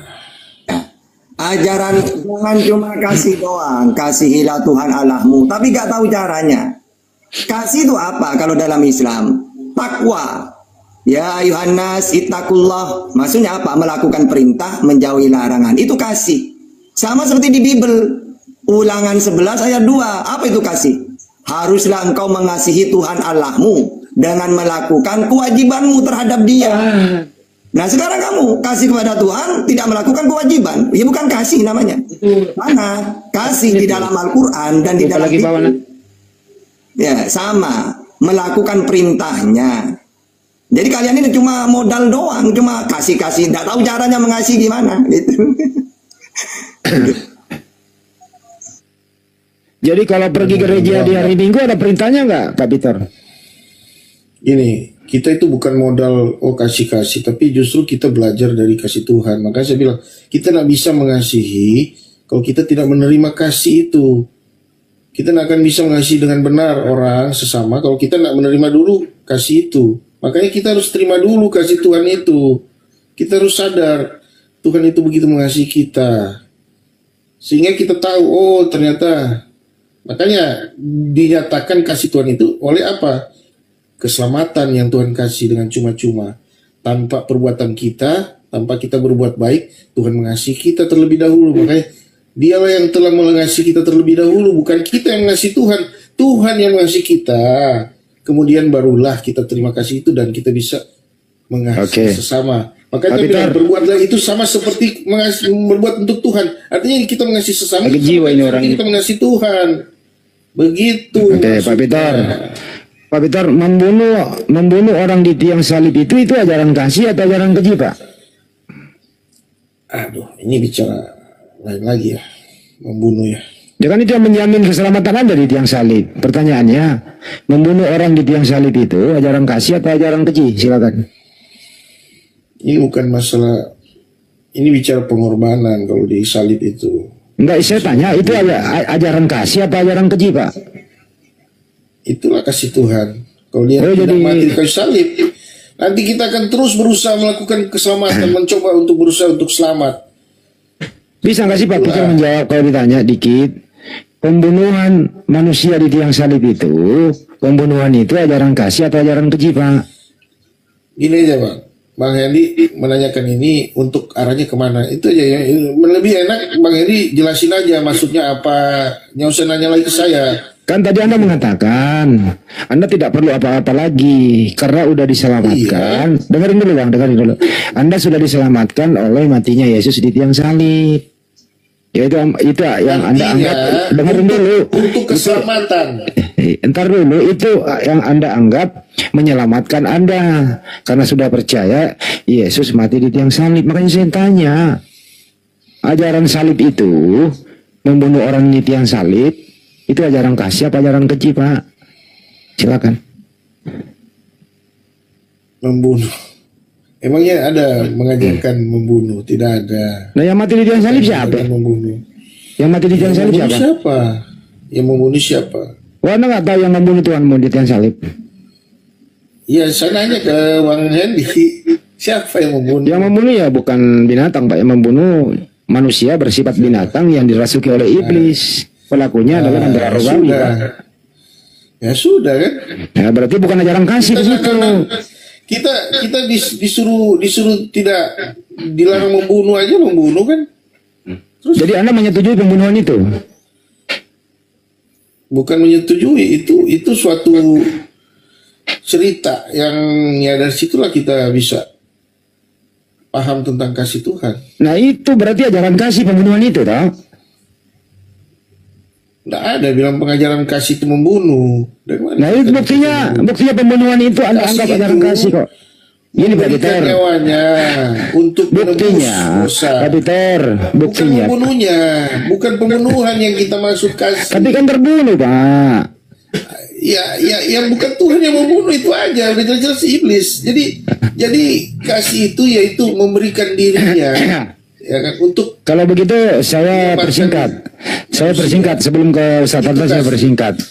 Ajaran jangan cuma kasih doang, kasihilah Tuhan Allahmu, tapi gak tahu caranya. Kasih itu apa kalau dalam Islam? Takwa. Ya Yohanes ittaqullah. Maksudnya apa? Melakukan perintah, menjauhi larangan. Itu kasih. Sama seperti di Bible. Ulangan 11 ayat 2. Apa itu kasih? Haruslah engkau mengasihi Tuhan Allahmu dengan melakukan kewajibanmu terhadap Dia. Nah sekarang kamu kasih kepada Tuhan tidak melakukan kewajiban, ya bukan kasih namanya. Mana kasih di dalam Al-Quran dan di dalam Bible. Ya sama, melakukan perintahnya. Jadi kalian ini cuma modal doang, cuma kasih-kasih, tidak tahu caranya mengasihi gimana gitu. Jadi kalau pergi gereja di hari Minggu ada perintahnya nggak, Pak Peter? Ini kita itu bukan modal kasih-kasih, tapi justru kita belajar dari kasih Tuhan. Makanya saya bilang kita nggak bisa mengasihi kalau kita tidak menerima kasih itu. Kita nggak akan bisa mengasihi dengan benar orang sesama kalau kita nggak menerima dulu kasih itu. Makanya kita harus terima dulu kasih Tuhan itu. Kita harus sadar Tuhan itu begitu mengasihi kita, sehingga kita tahu ternyata. Makanya dinyatakan kasih Tuhan itu oleh apa? Keselamatan yang Tuhan kasih dengan cuma-cuma. Tanpa perbuatan kita, tanpa kita berbuat baik, Tuhan mengasihi kita terlebih dahulu. Makanya Dialah yang telah mengasihi kita terlebih dahulu, bukan kita yang mengasihi Tuhan. Tuhan yang mengasihi kita. Kemudian barulah kita terima kasih itu dan kita bisa mengasihi sesama. Makanya bilang berbuatlah itu sama seperti berbuat untuk Tuhan. Artinya kita mengasihi sesama, kita mengasihi Tuhan. Begitu. Pak Peter. Pak Peter, membunuh orang di tiang salib itu ajaran kasih atau ajaran keji, Pak? Aduh, ini bicara lain lagi ya, membunuh ya. Ya kan itu yang menjamin keselamatan Anda di tiang salib. Pertanyaannya, membunuh orang di tiang salib itu ajaran kasih atau ajaran keji? Silakan. Ini bukan masalah, ini bicara pengorbanan kalau di salib itu. Enggak, saya tanya itu ajaran kasih atau ajaran keji, Pak? Itulah kasih Tuhan. Kalau dia tidak mati di kayu salib, nanti kita akan terus berusaha melakukan keselamatan, mencoba untuk berusaha untuk selamat. Bisa nggak sih Pak Peter menjawab kalau ditanya dikit? Pembunuhan manusia di tiang salib itu, pembunuhan itu ajaran kasih atau ajaran keji, Pak? Gini aja Bang Hendy menanyakan ini untuk arahnya kemana? Itu aja ya. Lebih enak Bang Hendy jelasin aja maksudnya apa. Nggak usah nanya lagi ke saya. Kan tadi Anda mengatakan Anda tidak perlu apa-apa lagi karena udah diselamatkan. Iya. Dengerin dulu Bang, dengerin dulu. Anda sudah diselamatkan oleh matinya Yesus di tiang salib. Ya itu yang Anda anggap. Dengerin dulu. Untuk keselamatan. Entar dulu, itu yang Anda anggap menyelamatkan Anda karena sudah percaya Yesus mati di tiang salib. Makanya saya tanya, ajaran salib itu, membunuh orang di tiang salib, itu ajaran kasih apa ajaran keji, Pak? Silakan. Membunuh. Emangnya ada mengajarkan membunuh? Tidak ada. Nah yang mati di tiang salib siapa? Membunuh. Yang mati di tiang salib siapa? Siapa? Yang membunuh siapa? Wah, Anda nggak tahu yang membunuh Tuhanmu di tiang salib? Ya, saya nanya ke Bang Hendy, siapa yang membunuh? Yang membunuh ya bukan binatang, Pak. Yang membunuh manusia bersifat binatang yang dirasuki oleh iblis. Pelakunya adalah Nabi Romawi, Pak. Ya sudah kan? Ya, berarti bukan ajaran kasih begitu. Kita disuruh tidak dilarang membunuh aja membunuh kan? Terus, jadi Anda menyetujui pembunuhan itu? Bukan menyetujui, itu suatu cerita yang ya dari situlah kita bisa paham tentang kasih Tuhan. Nah itu berarti ajaran kasih pembunuhan itu, tak? Nggak ada bilang pengajaran kasih itu membunuh. Nah itu buktinya pembunuhan itu Anda anggap ajaran kasih kok. Ini Pak Peter. Nyawanya untuk buktinya, Pak Peter, buktinya. Bukan pembunuhnya, bukan pembunuhan yang kita maksud kasih. Tapi kan terbunuh, Pak. Ya bukan Tuhan yang membunuh itu aja, jelas-jelas iblis. Jadi kasih itu yaitu memberikan dirinya. Ya kan, untuk kalau begitu saya persingkat sebelum ke Ustaz Tonton saya persingkat.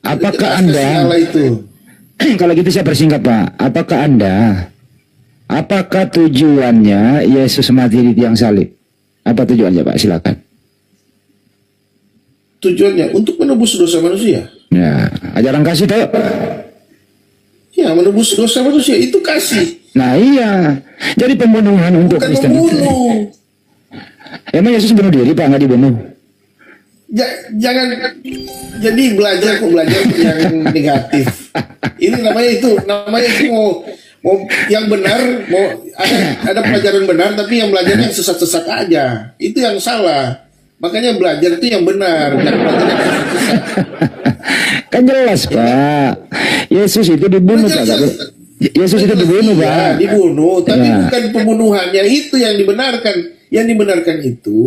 Apakah Anda itu? Kalau gitu saya persingkat, Pak. Apakah tujuannya Yesus mati di tiang salib? Apa tujuannya, Pak? Silakan. Tujuannya untuk menebus dosa manusia. Ya, ajaran kasih toh. Ya, menebus dosa manusia itu kasih. Nah iya, jadi pembunuhan untuk Kristen. Membunuh. Emang Yesus bunuh diri, Pak, nggak dibunuh? Jangan jadi belajar yang negatif. Ini namanya itu mau yang benar, mau ada pelajaran benar, tapi yang belajarnya sesat-sesat aja. Itu yang salah. Makanya belajar itu yang benar, jangan belajar yang sesat-sesat. Kan jelas, Pak. Yesus itu dibunuh, Pak. Yesus itu dibunuh, Pak. Ya, dibunuh, tapi bukan pembunuhannya itu yang dibenarkan. Yang dibenarkan itu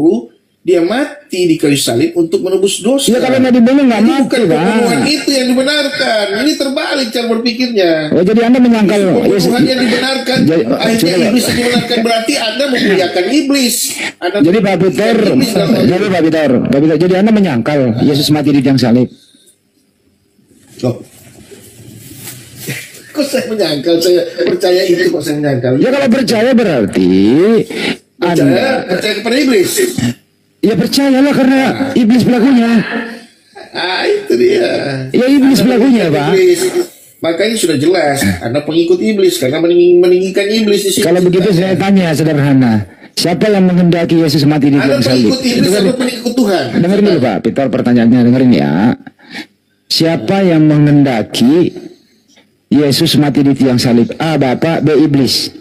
dia mati di kayu salib untuk menebus dosa. Ya kalau nggak dibunuh nggak mati, bukan pembunuhan itu yang dibenarkan. Ini terbalik cara berpikirnya. Oh, jadi Anda menyangkal pembunuhan yang dibenarkan, akhirnya iblis yang dibenarkan, berarti Anda memuliakan iblis. Jadi Pak Peter, jadi Anda menyangkal Yesus mati di tiang salib. Loh. Kok saya menyangkal? Saya percaya itu kok saya menyangkal. Ya kalau percaya berarti percaya kepada iblis. Ya percayalah karena iblis pelakunya. Itu dia. Ya iblis pelakunya, Pak. Makanya sudah jelas, Anda pengikut iblis karena meninggikan iblis di sini. Kalau begitu saya tanya sederhana, siapa yang menghendaki Yesus mati di tiang salib? Anda pengikut iblis atau pengikut Tuhan? Dengerin dulu, Pak Peter, pertanyaannya dengerin ya. Siapa yang menghendaki Yesus mati di tiang salib? A. Bapak, B. Iblis.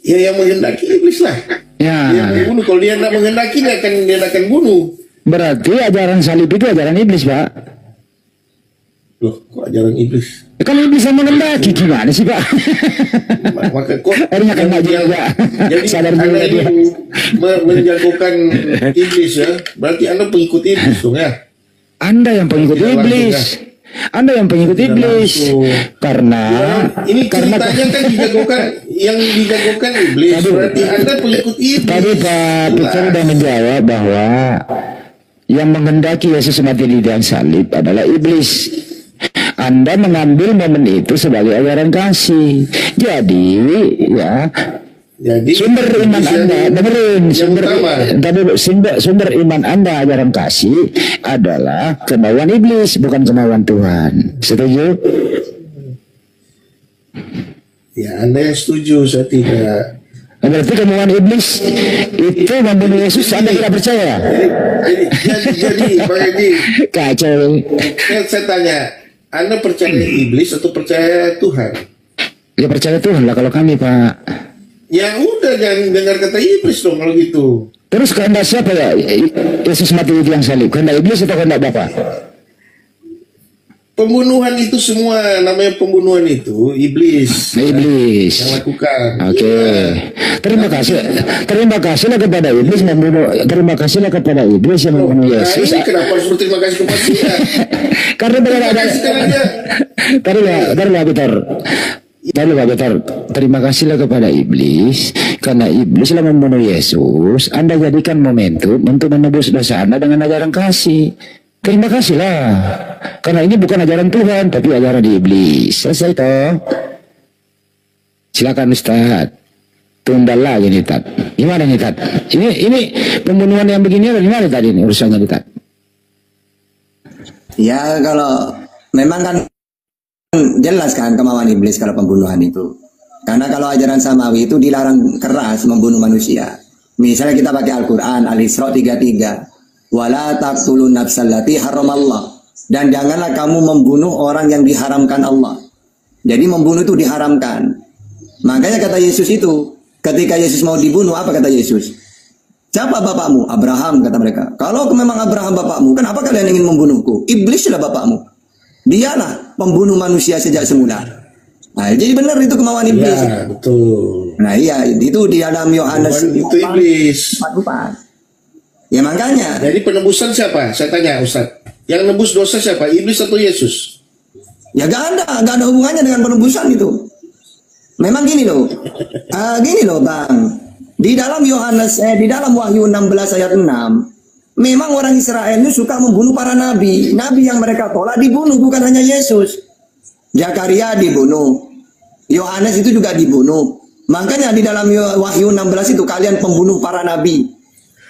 Ya yang menghendaki iblis lah. Ya. Dia membunuh. Kalau dia tidak menghendaki dia akan bunuh. Berarti ajaran salib itu ajaran iblis, Pak. Loh, kok ajaran iblis? Ya, kalau iblis yang menghendaki gimana sih, Pak? Maka kok akhirnya kena juga. Jadi sadar Anda dia menjagokan iblis ya. Berarti Anda pengikut iblis dong ya. Anda yang pengikut iblis. Anda yang pengikut iblis. Karena ini ceritanya kan yang dijagokan iblis. Berarti Anda pengikut iblis. Tadi Pak Peter sudah menjawab bahwa yang menghendaki Yesus mati di tiang salib adalah iblis. Anda mengambil momen itu sebagai ajaran kasih. Jadi sumber iman Anda, dengerin, sumber iman Anda ajaran kasih adalah kemauan iblis, bukan kemauan Tuhan. Setuju? Ya, Anda yang setuju, saya tidak. Berarti kemauan iblis itu membunuh Yesus, Anda tidak percaya? Jadi Pak Edi, kacau. Saya tanya, Anda percaya iblis atau percaya Tuhan? Ya percaya Tuhan lah kalau kami, Pak. Ya udah, jangan dengar kata iblis dong kalau gitu. Terus kehendak siapa ya Yesus mati di tiang salib? Kehendak iblis atau kehendak Bapa? Pembunuhan itu semua, namanya pembunuhan itu iblis. Iblis yang lakukan. Oke. Ya. Terima kasihlah kepada iblis membunuh. Terima kasihlah kepada iblis yang membunuh Yesus. Ini kenapa harus berterima kasih kepada dia? Karena ada. Taruhlah Peter. Terima kasihlah kepada iblis Karena iblislah membunuh Yesus, Anda jadikan momentum untuk menebus dosa Anda dengan ajaran kasih. Terima kasihlah. Karena ini bukan ajaran Tuhan, tapi ajaran iblis. Selesai toh. Silakan Ustaz. Tunda lagi nih Tat. Gimana nih Tat? Ini pembunuhan yang begini dari mana tadi ini urusannya nih Tat? Ya kalau memang kan jelas kan kemauan iblis kalau pembunuhan itu. Karena kalau ajaran samawi itu dilarang keras membunuh manusia. Misalnya kita pakai Al-Quran, Al-Isra 33. Wala taqtulun nafsallati haramallah. Dan janganlah kamu membunuh orang yang diharamkan Allah. Jadi membunuh itu diharamkan. Makanya kata Yesus itu, ketika Yesus mau dibunuh, apa kata Yesus? Siapa bapakmu? Abraham, kata mereka. Kalau memang Abraham bapakmu, kenapa kalian ingin membunuhku? Iblislah bapakmu. Dialah pembunuh manusia sejak semula. Nah, jadi benar itu kemauan iblis. Ya, betul. Nah iya, itu di dalam Yohanes itu iblis. 44. Ya makanya. Jadi penebusan siapa? Saya tanya Ustaz. Yang nebus dosa siapa? Iblis atau Yesus? Ya gak ada hubungannya dengan penebusan itu. Memang gini loh. Gini loh Bang. Di dalam di dalam Wahyu 16 ayat 6, memang orang Israel itu suka membunuh para nabi. Nabi yang mereka tolak dibunuh, bukan hanya Yesus. Zakaria dibunuh, Yohanes itu juga dibunuh. Makanya di dalam Wahyu 16 itu kalian pembunuh para nabi.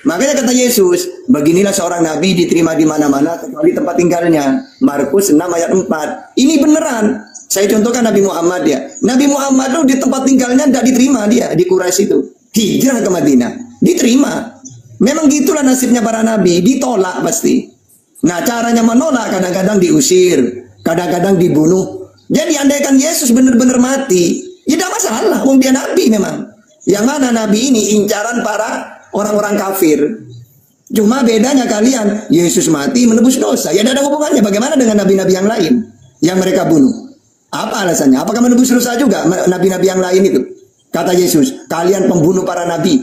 Makanya kata Yesus, beginilah seorang nabi diterima di mana-mana kecuali tempat tinggalnya. Markus 6 ayat 4. Ini beneran. Saya contohkan Nabi Muhammad ya. Nabi Muhammad itu di tempat tinggalnya tidak diterima dia di Quraisy itu. Hijrah ke Madinah, diterima. Memang gitulah nasibnya para nabi, ditolak pasti. Nah caranya menolak kadang-kadang diusir, kadang-kadang dibunuh. Jadi andaikan Yesus benar-benar mati, ya tidak masalah, wong dia nabi memang. Yang mana nabi ini incaran para orang-orang kafir. Cuma bedanya kalian, Yesus mati menebus dosa. Ya tidak ada hubungannya. Bagaimana dengan nabi-nabi yang lain yang mereka bunuh? Apa alasannya? Apakah menebus dosa juga nabi-nabi yang lain itu? Kata Yesus, kalian pembunuh para nabi.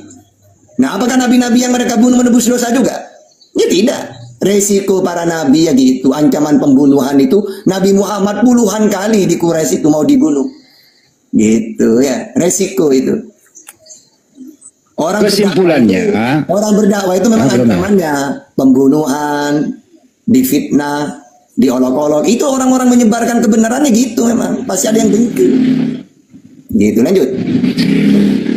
Nah, apakah nabi-nabi yang mereka bunuh menebus dosa juga? Ya tidak. Resiko para nabi ya gitu, ancaman pembunuhan itu Nabi Muhammad puluhan kali di Quraisy itu mau dibunuh. Gitu ya, resiko itu. Kesimpulannya, orang berdakwah itu memang ancamannya pembunuhan, difitnah, diolok-olok. Itu orang-orang menyebarkan kebenarannya gitu memang. Pasti ada yang benci. Gitu, lanjut.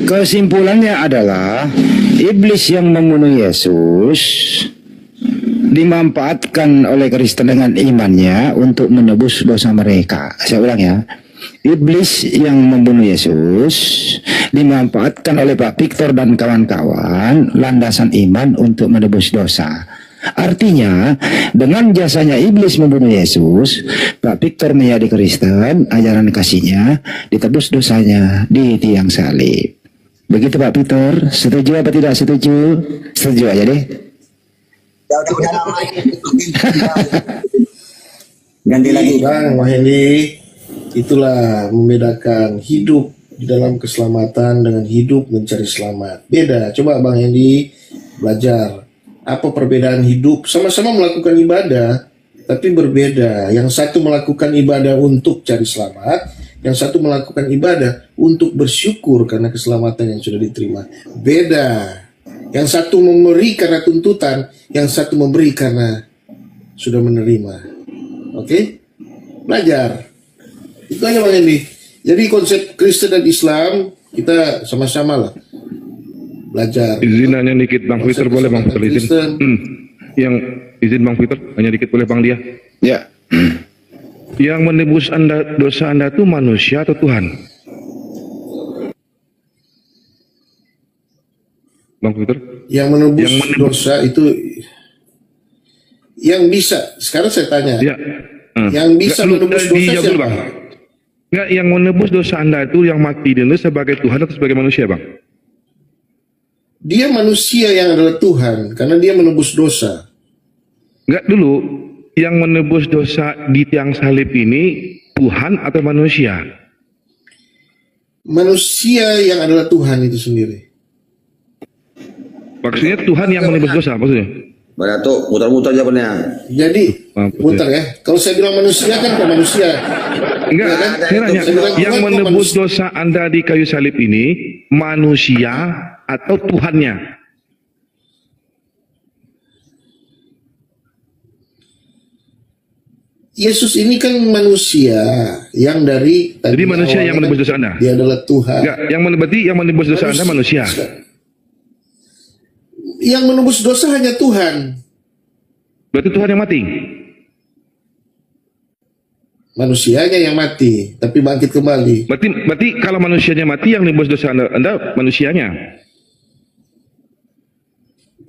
Kesimpulannya adalah iblis yang membunuh Yesus dimanfaatkan oleh Kristen dengan imannya untuk menebus dosa mereka. Saya ulang ya. Iblis yang membunuh Yesus dimanfaatkan oleh Pak Victor dan kawan-kawan landasan iman untuk menebus dosa. Artinya dengan jasanya iblis membunuh Yesus, Pak Victor menjadi Kristen, ajaran kasihnya ditebus dosanya di tiang salib. Begitu Pak Victor, setuju apa tidak setuju? Setuju aja deh. Udah lama ganti lagi Bang Mahendi. Itulah membedakan hidup di dalam keselamatan dengan hidup mencari selamat. Beda. Coba Bang Hendi belajar apa perbedaan hidup. Sama-sama melakukan ibadah tapi berbeda. Yang satu melakukan ibadah untuk cari selamat, yang satu melakukan ibadah untuk bersyukur karena keselamatan yang sudah diterima. Beda. Yang satu memberi karena tuntutan, yang satu memberi karena sudah menerima. Oke? Belajar. Itu aja Bang Hendi. Jadi konsep Kristen dan Islam kita sama-sama lah belajar. Izin hanya dikit Bang Peter, boleh Bang Peter izin? Yang izin Bang Peter hanya dikit boleh Bang dia? Ya. Yang menebus dosa Anda itu manusia atau Tuhan? Bang Peter? Yang menebus dosa itu yang bisa. Sekarang saya tanya. Ya. Yang bisa menebus dosa siapa? Bang. Enggak, yang menebus dosa Anda itu yang mati dulu sebagai Tuhan atau sebagai manusia, Bang? Dia manusia yang adalah Tuhan karena dia menebus dosa. Enggak dulu, yang menebus dosa di tiang salib ini Tuhan atau manusia? Manusia yang adalah Tuhan itu sendiri. Maksudnya Tuhan yang menebus dosa maksudnya? Barato, muter-muter jawabannya. Jadi, muter ya. Kalau saya bilang manusia kan bukan manusia. Enggak, saya nanya, yang menebus dosa Anda di kayu salib ini manusia atau Tuhannya? Yesus ini kan manusia yang dari Jadi manusia yang menebus dosa Anda? Dia adalah Tuhan. Enggak, berarti yang menebus dosa Anda manusia. Yang menebus dosa hanya Tuhan. Berarti Tuhan yang mati? Manusianya yang mati, tapi bangkit kembali. Berarti kalau manusianya mati, yang menebus dosa Anda manusianya?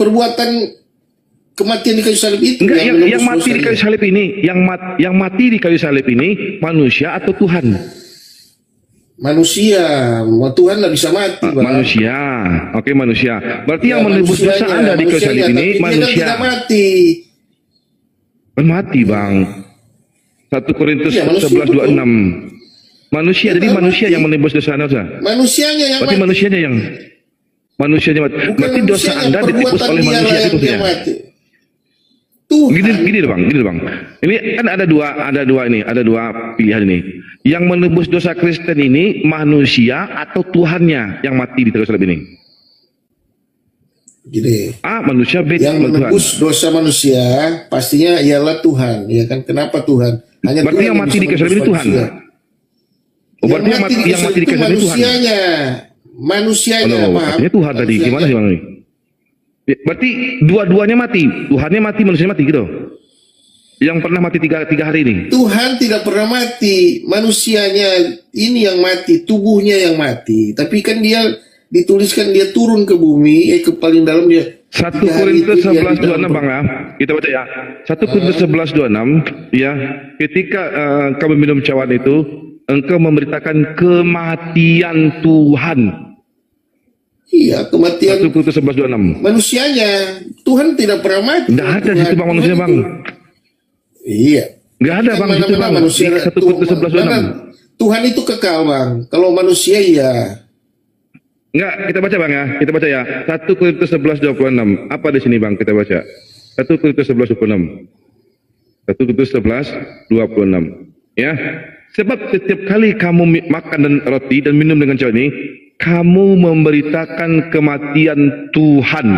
Perbuatan kematian di kayu salib itu enggak, yang mati di kayu salib ini, yang mati di kayu salib ini manusia atau Tuhan? Manusia. Tuhan nggak bisa mati, Bang. Manusia. Oke, manusia. Berarti yang menebus dosa Anda di kayu salib ini manusia. Dia tidak mati. Mati, Bang. 1 Korintus 11:26. Manusia, jadi manusia yang menebus dosa Anda. Manusianya yang berarti mati. manusianya mati. Berarti dosa Anda ditebus oleh manusia itu ya. Gini bang. Ini kan ada dua pilihan ini. Yang menebus dosa Kristen ini manusia atau Tuhannya yang mati di kayu salib ini? Gini. Manusia beda. Yang menebus dosa manusia pastinya ialah Tuhan, ya kan? Kenapa Tuhan? Hanya berarti Tuhan yang mati di kayu salib ini Tuhan. Berarti yang mati di kayu salib ini Tuhan. Manusianya. Maksudnya Tuhan tadi gimana sih bang? Berarti dua-duanya mati, Tuhannya mati, manusianya mati gitu. Yang pernah mati tiga hari ini. Tuhan tidak pernah mati, manusianya ini yang mati, tubuhnya yang mati. Tapi kan dia dituliskan dia turun ke bumi, ke paling dalam dia. 1 Korintus 11:26 bang ya, kita baca ya. 1 Korintus 11:26 ya. Ketika kamu minum cawan itu, engkau memberitakan kematian Tuhan. Iya, kematian 1 Korintus 11:26. Manusianya, Tuhan tidak pernah mati. Nggak ada situ bang manusia bang. Iya. Nggak ada bang situ bang. 1 Korintus 11:26. Tuhan itu kekal bang. Kalau manusia iya. Enggak, kita baca bang ya. Kita baca ya. 1 Korintus 11:26. Apa di sini bang? Kita baca. 1 Korintus 11:26. 1 Korintus 11:26. Ya. Sebab setiap kali kamu makan dan roti dan minum dengan cawan ini, kamu memberitakan kematian Tuhan.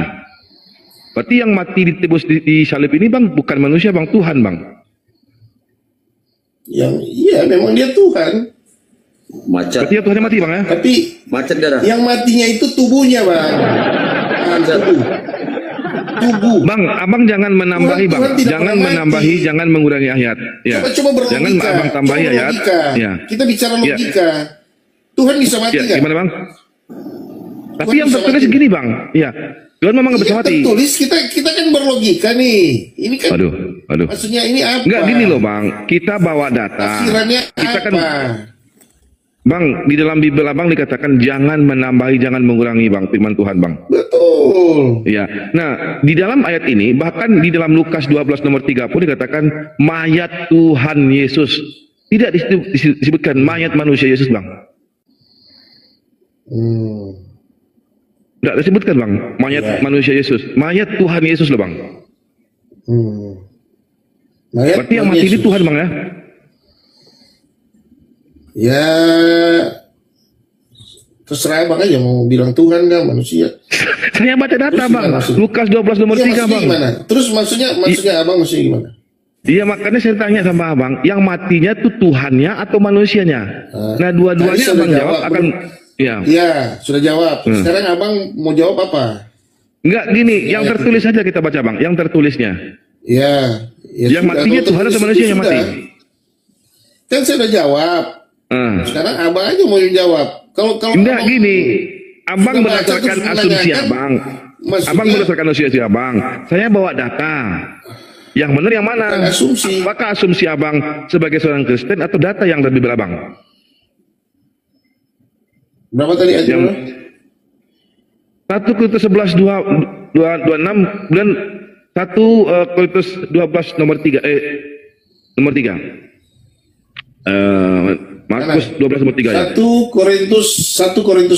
Berarti yang mati ditebus di salib ini bang bukan manusia bang, Tuhan bang. Iya memang dia Tuhan. Macet. Berarti Tuhan yang mati bang ya. Tapi macet darah. Yang matinya itu tubuhnya bang. Tubuh. Bang, abang jangan menambahi bang. Jangan menambahi, jangan mengurangi ayat. Ya. Coba berlogika. Jangan abang tambahi ayat. Ya. Kita bicara logika. Ya. Tuhan bisa mati nggak? Gimana bang? Tapi yang tertulis gini bang, ya Tuhan memang nggak bisa mati. Tertulis kita kan berlogika nih. Ini kan. Aduh. Maksudnya ini apa? Enggak gini loh bang, kita bawa data. Tafsirannya kita apa? Kan, bang di dalam Bible abang dikatakan jangan menambahi, jangan mengurangi bang firman Tuhan bang. Betul. Ya. Nah di dalam ayat ini bahkan di dalam Lukas 12 nomor 3 pun dikatakan mayat Tuhan Yesus. Tidak disebutkan mayat manusia Yesus bang. Tidak disebutkan bang mayat manusia Yesus, mayat Tuhan Yesus loh bang. Berarti yang mati ini Tuhan bang ya? Ya terserah bang aja mau bilang Tuhan kan manusia. Saya baca data bang, Lukas 12 nomor 3 bang. Gimana? Terus maksudnya abang maksudnya gimana? Iya makanya saya tanya sama abang, yang matinya tuh Tuhannya atau manusianya? Nah dua-duanya abang jawab akan. Iya, sudah jawab. Sekarang abang mau jawab apa? Enggak gini, yang tertulis saja kita baca bang, yang tertulisnya. Iya. Yang matinya Tuhan atau manusia yang mati? Kan saya sudah jawab. Sekarang abang aja mau jawab. Kalau enggak gini, abang berdasarkan asumsi abang. Abang berdasarkan asumsi abang. Saya bawa data. Yang benar yang mana? Asumsi. Apakah asumsi abang sebagai seorang Kristen atau data yang lebih berabang? Berapa tadi aja? 1 Korintus 11:26 dan 1 Korintus 12 nomor 3 nomor 3. Markus 12 nomor 3 ya. 1 Korintus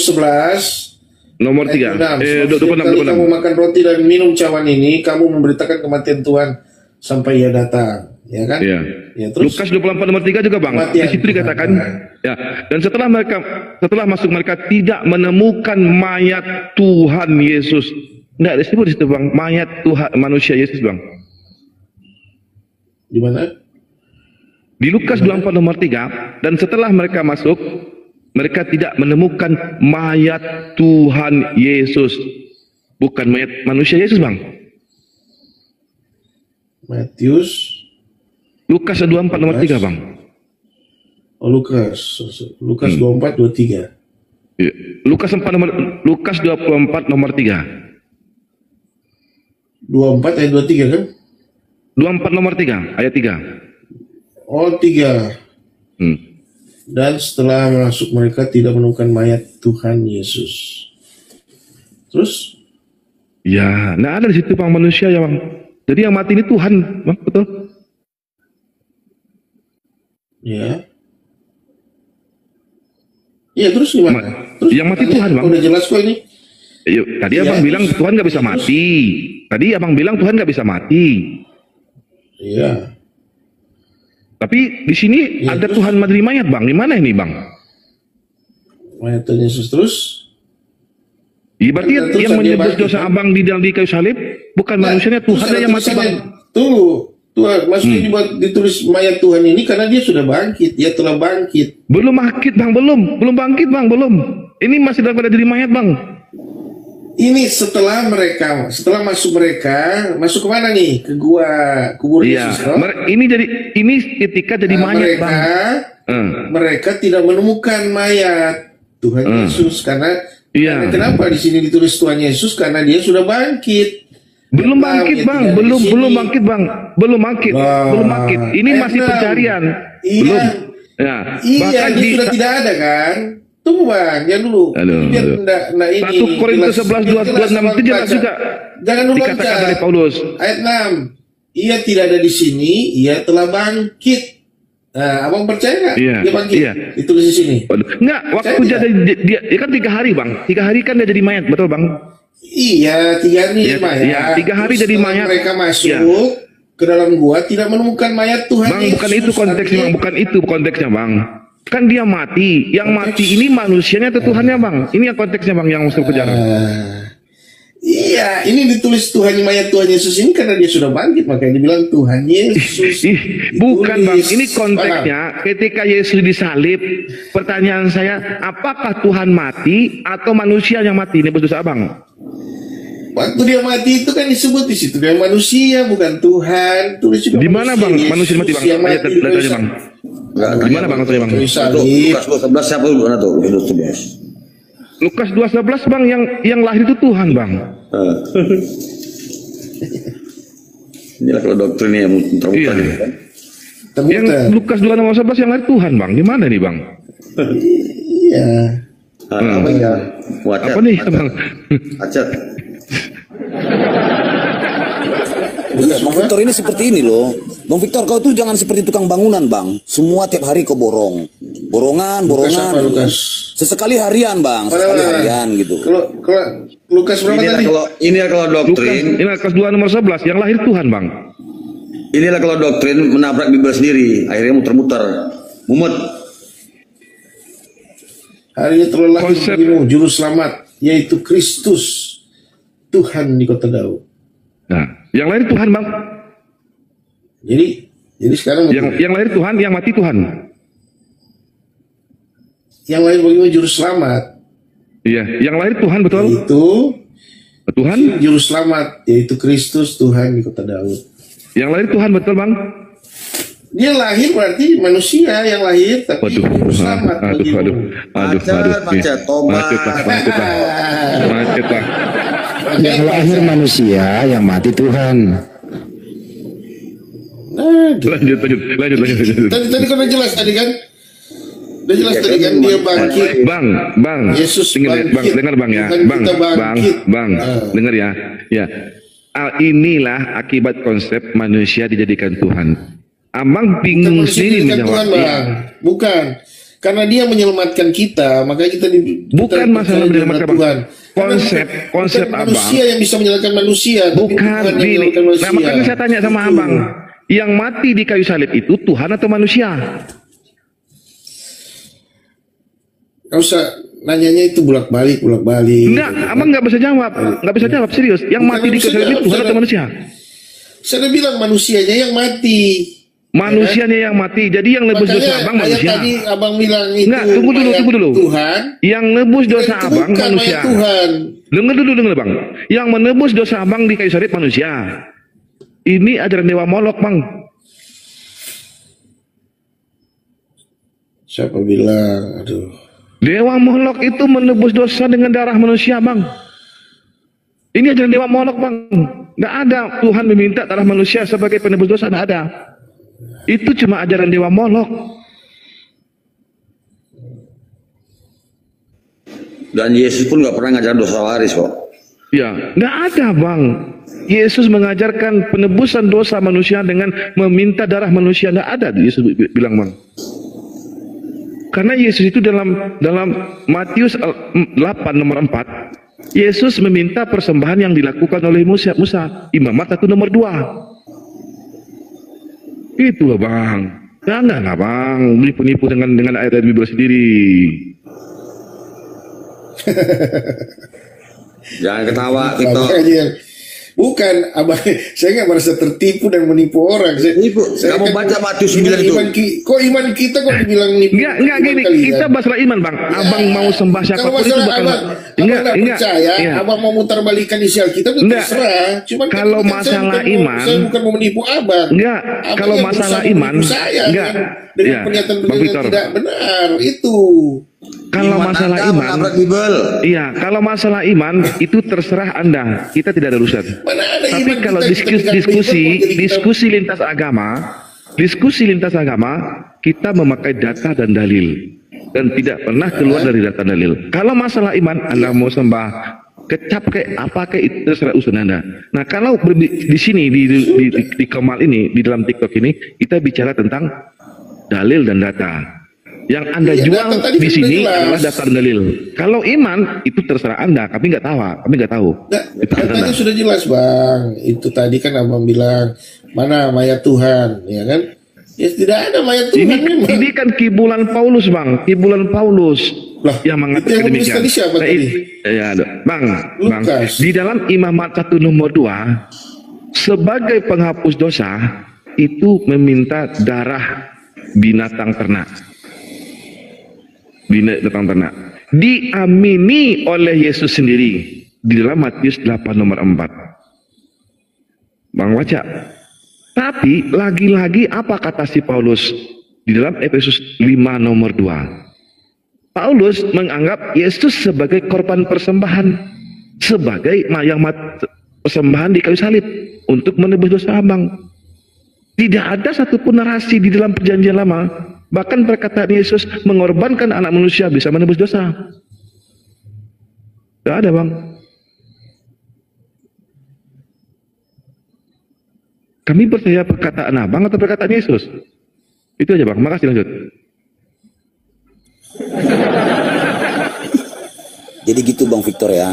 11 nomor 3. 26. Kamu makan roti dan minum cawan ini, kamu memberitakan kematian Tuhan sampai ia datang. Ya kan? Iya. Ya, terus Lukas 24 nomor 3 juga bang. Di situ dikatakan, ya. Dan setelah masuk mereka tidak menemukan mayat Tuhan Yesus. Nggak disebut di situ bang, mayat Tuhan manusia Yesus bang. Di mana? Di Lukas 24 nomor 3, dan setelah mereka masuk, mereka tidak menemukan mayat Tuhan Yesus. Bukan mayat manusia Yesus bang. Lukas 24 nomor 3 bang. Oh Lukas 24 23. Ya. Lukas 24 nomor 3. 24 ayat 23 kan? 24 nomor 3 ayat 3. Oh 3. Dan setelah masuk mereka tidak menemukan mayat Tuhan Yesus. Terus? Ya, nah ada di situ bang manusia ya bang. Jadi yang mati ini Tuhan bang, betul? Ya. Iya terus gimana? Terus yang mati Tuhan bang. Udah jelas kok ini. Tadi abang bilang Tuhan nggak bisa mati. Tadi abang bilang Tuhan nggak bisa mati. Iya. Tapi di sini ada terus, Tuhan mati mayat bang. Di mana ini bang? Mayat Tuhan Yesus terus? Iya berarti yang menebus dosa abang di dalam kayu salib bukan manusianya, Tuhan yang mati bang. Tunggu. Tuhan, maksudnya dibuat ditulis mayat Tuhan ini karena dia sudah bangkit, dia telah bangkit. Belum bangkit bang, belum bangkit bang, belum. Ini masih dalam keadaan jadi mayat bang. Ini setelah masuk kemana nih? Ke gua kubur Yesus. Ini ketika jadi mayat bang. Mereka tidak menemukan mayat Tuhan Yesus karena kenapa di sini ditulis Tuhan Yesus karena dia sudah bangkit. Belum bangkit bang, belum bangkit bang, belum bangkit. Ini masih pencarian. Belum. Ya. Iya, dia sudah tidak ada kan? Tunggu bang, jangan dulu. Ini 1 Korintus 11 26 itu jelas juga. Jangan dulu dikatakan oleh Paulus. Ayat 6. Ia tidak ada di sini, ia telah bangkit. Nah, abang percaya nggak? Iya, dia bangkit. Iya. Ditulis di sini. Enggak, waktu dia kan 3 hari bang. 3 hari kan dia jadi mayat, betul bang? Iya, 3 hari mayat. Iya, 3 hari jadi mayat. Mereka masuk ke dalam gua tidak menemukan mayat Tuhan bang, Yesus. bukan itu konteksnya bang, bukan itu konteksnya bang. Kan dia mati, yang mati ini manusianya atau Tuhannya bang? Ini yang konteksnya bang yang masuk penjara. Iya, ini ditulis Tuhan mayat Tuhan Yesus ini karena dia sudah bangkit, makanya dibilang Tuhan Yesus. Bukan bang, ini konteksnya ketika Yesus disalib. Pertanyaan saya, apakah Tuhan mati atau manusia yang mati? Ini dosa abang. Waktu dia mati itu kan disebut di situ dia manusia bukan Tuhan. Tulis juga di mana bang manusia mati bang? Ayat datanya bang. Di mana bang datanya bang? Lukas 12 siapa dulu tuh? Lukas 2:11 bang, yang lahir itu Tuhan bang. Inilah kalau doktrin yang terbuka nih kan. Yang Lukas 2:11 yang lahir Tuhan bang. Di mana nih bang? Iya. Apa nih bang? Acet. Bang Victor ini seperti ini loh. Bang Victor, kau tuh jangan seperti tukang bangunan bang. Semua tiap hari kau borong. Borongan. Sesekali harian bang. Sekali harian gitu. Kalau Lukas berapa tadi? Kalau doktrin. Ini Lukas 2:11 yang lahir Tuhan bang. Inilah kalau doktrin menabrak Bibel sendiri. Akhirnya muter-muter. Mumet. Hari ini telah lahir bagimu juru selamat, yaitu Kristus, Tuhan di kota Daud. Nah, yang lahir Tuhan bang. Jadi sekarang yang lahir Tuhan, yang mati Tuhan. Yang lahir bagimu juru selamat. Iya, yang lahir Tuhan betul. Itu Tuhan juru selamat, yaitu Kristus, Tuhan di kota Daud. Yang lahir Tuhan betul bang. Dia lahir berarti manusia yang lahir, tapi juru selamat. Macet lah. Yang lahir manusia, yang mati Tuhan. Lanjut. Tadi kan udah jelas tadi kan? Udah jelas tadi kan dia bangkit. Bang. Yesus bangkit. Dengar bang ya. Bang. Dengar ya. Ya. Inilah akibat konsep manusia dijadikan Tuhan. Abang bingung sendiri menjawab. Bukan. Karena dia menyelamatkan kita, makanya kita bukan masalah menyelamatkan Tuhan. Konsep abang. Manusia yang bisa menyelamatkan manusia. Bukan. Nah, makanya saya tanya sama abang. Yang mati di kayu salib itu Tuhan atau manusia? Gak usah nanyanya itu bolak-balik. Enggak, abang nggak bisa jawab. Nggak bisa jawab, serius. Yang mati di kayu salib itu Tuhan atau manusia? Saya bilang manusianya yang mati. Manusianya yang mati. Jadi yang nebus dosa abang manusia. Tadi abang bilang itu. Enggak, tunggu dulu. Tuhan. Yang nebus dosa abang manusia. Tuhan. Dengar dulu bang. Yang menebus dosa abang di kayu salib manusia. Ini ajaran dewa Molok bang. Siapa bilang? Aduh. Dewa Molok itu menebus dosa dengan darah manusia bang. Ini ajaran dewa Molok bang. Nggak ada Tuhan meminta darah manusia sebagai penebus dosa, nggak ada. Itu cuma ajaran dewa Molok. Dan Yesus pun nggak pernah ngajarin dosa waris kok. Ya, nggak ada bang. Yesus mengajarkan penebusan dosa manusia dengan meminta darah manusia, nggak ada. Yesus bilang bang. Karena Yesus itu dalam Matius 8 nomor 4, Yesus meminta persembahan yang dilakukan oleh Musa, Imamat 1 nomor 2. Itu loh bang. Janganlah bang, nipu-nipu dengan ayat Bible sendiri. Jangan ketawa, Victor. Bukan, abang, saya nggak merasa tertipu dan menipu orang. Saya kamu baca Matius 9 itu. Kok iman kita kok dibilang nipu? Enggak gini, kita masalah iman bang. Abang mau sembah siapapun itu bukan. Abang percaya, abang mau mutar balikan isi Alkitab itu terserah. Cuman kalau masalah iman, saya bukan mau menipu abang. Enggak, kalau masalah iman, enggak. Dengan pernyataan-pernyataan tidak benar itu. Kalau masalah iman, iya, kalau masalah iman itu terserah Anda, kita tidak ada urusan. Tapi kalau diskusi lintas agama, kita memakai data dan dalil dan tidak pernah keluar dari data dalil. Kalau masalah iman, Anda mau sembah kecap kayak apa kayak itu terserah urusan Anda. Nah, kalau di sini di Kemal ini, di dalam TikTok ini, kita bicara tentang dalil dan data. Yang Anda jual di sini adalah data dan dalil. Kalau iman itu terserah Anda, kami nggak tahu. Datanya sudah jelas bang. Itu tadi kan abang bilang mana mayat Tuhan, ya kan? Ya tidak ada mayat Tuhan. Ini kan kibulan Paulus bang, lah, yang mengatakan demikian. Siapa tadi? Ya, bang. Di dalam Imamat 1 nomor 2 sebagai penghapus dosa itu meminta darah binatang ternak. Diamini oleh Yesus sendiri di dalam Matius 8 nomor 4. Bang baca. Tapi lagi-lagi apa kata si Paulus di dalam Efesus 5 nomor 2? Paulus menganggap Yesus sebagai korban persembahan, sebagai yang persembahan di kayu salib untuk menebus dosa abang. Tidak ada satupun narasi di dalam perjanjian lama, bahkan perkataan Yesus mengorbankan anak manusia bisa menebus dosa. Tidak ada bang. Kami percaya perkataan abang atau perkataan Yesus? Itu aja bang, makasih, lanjut. Jadi gitu bang Victor ya.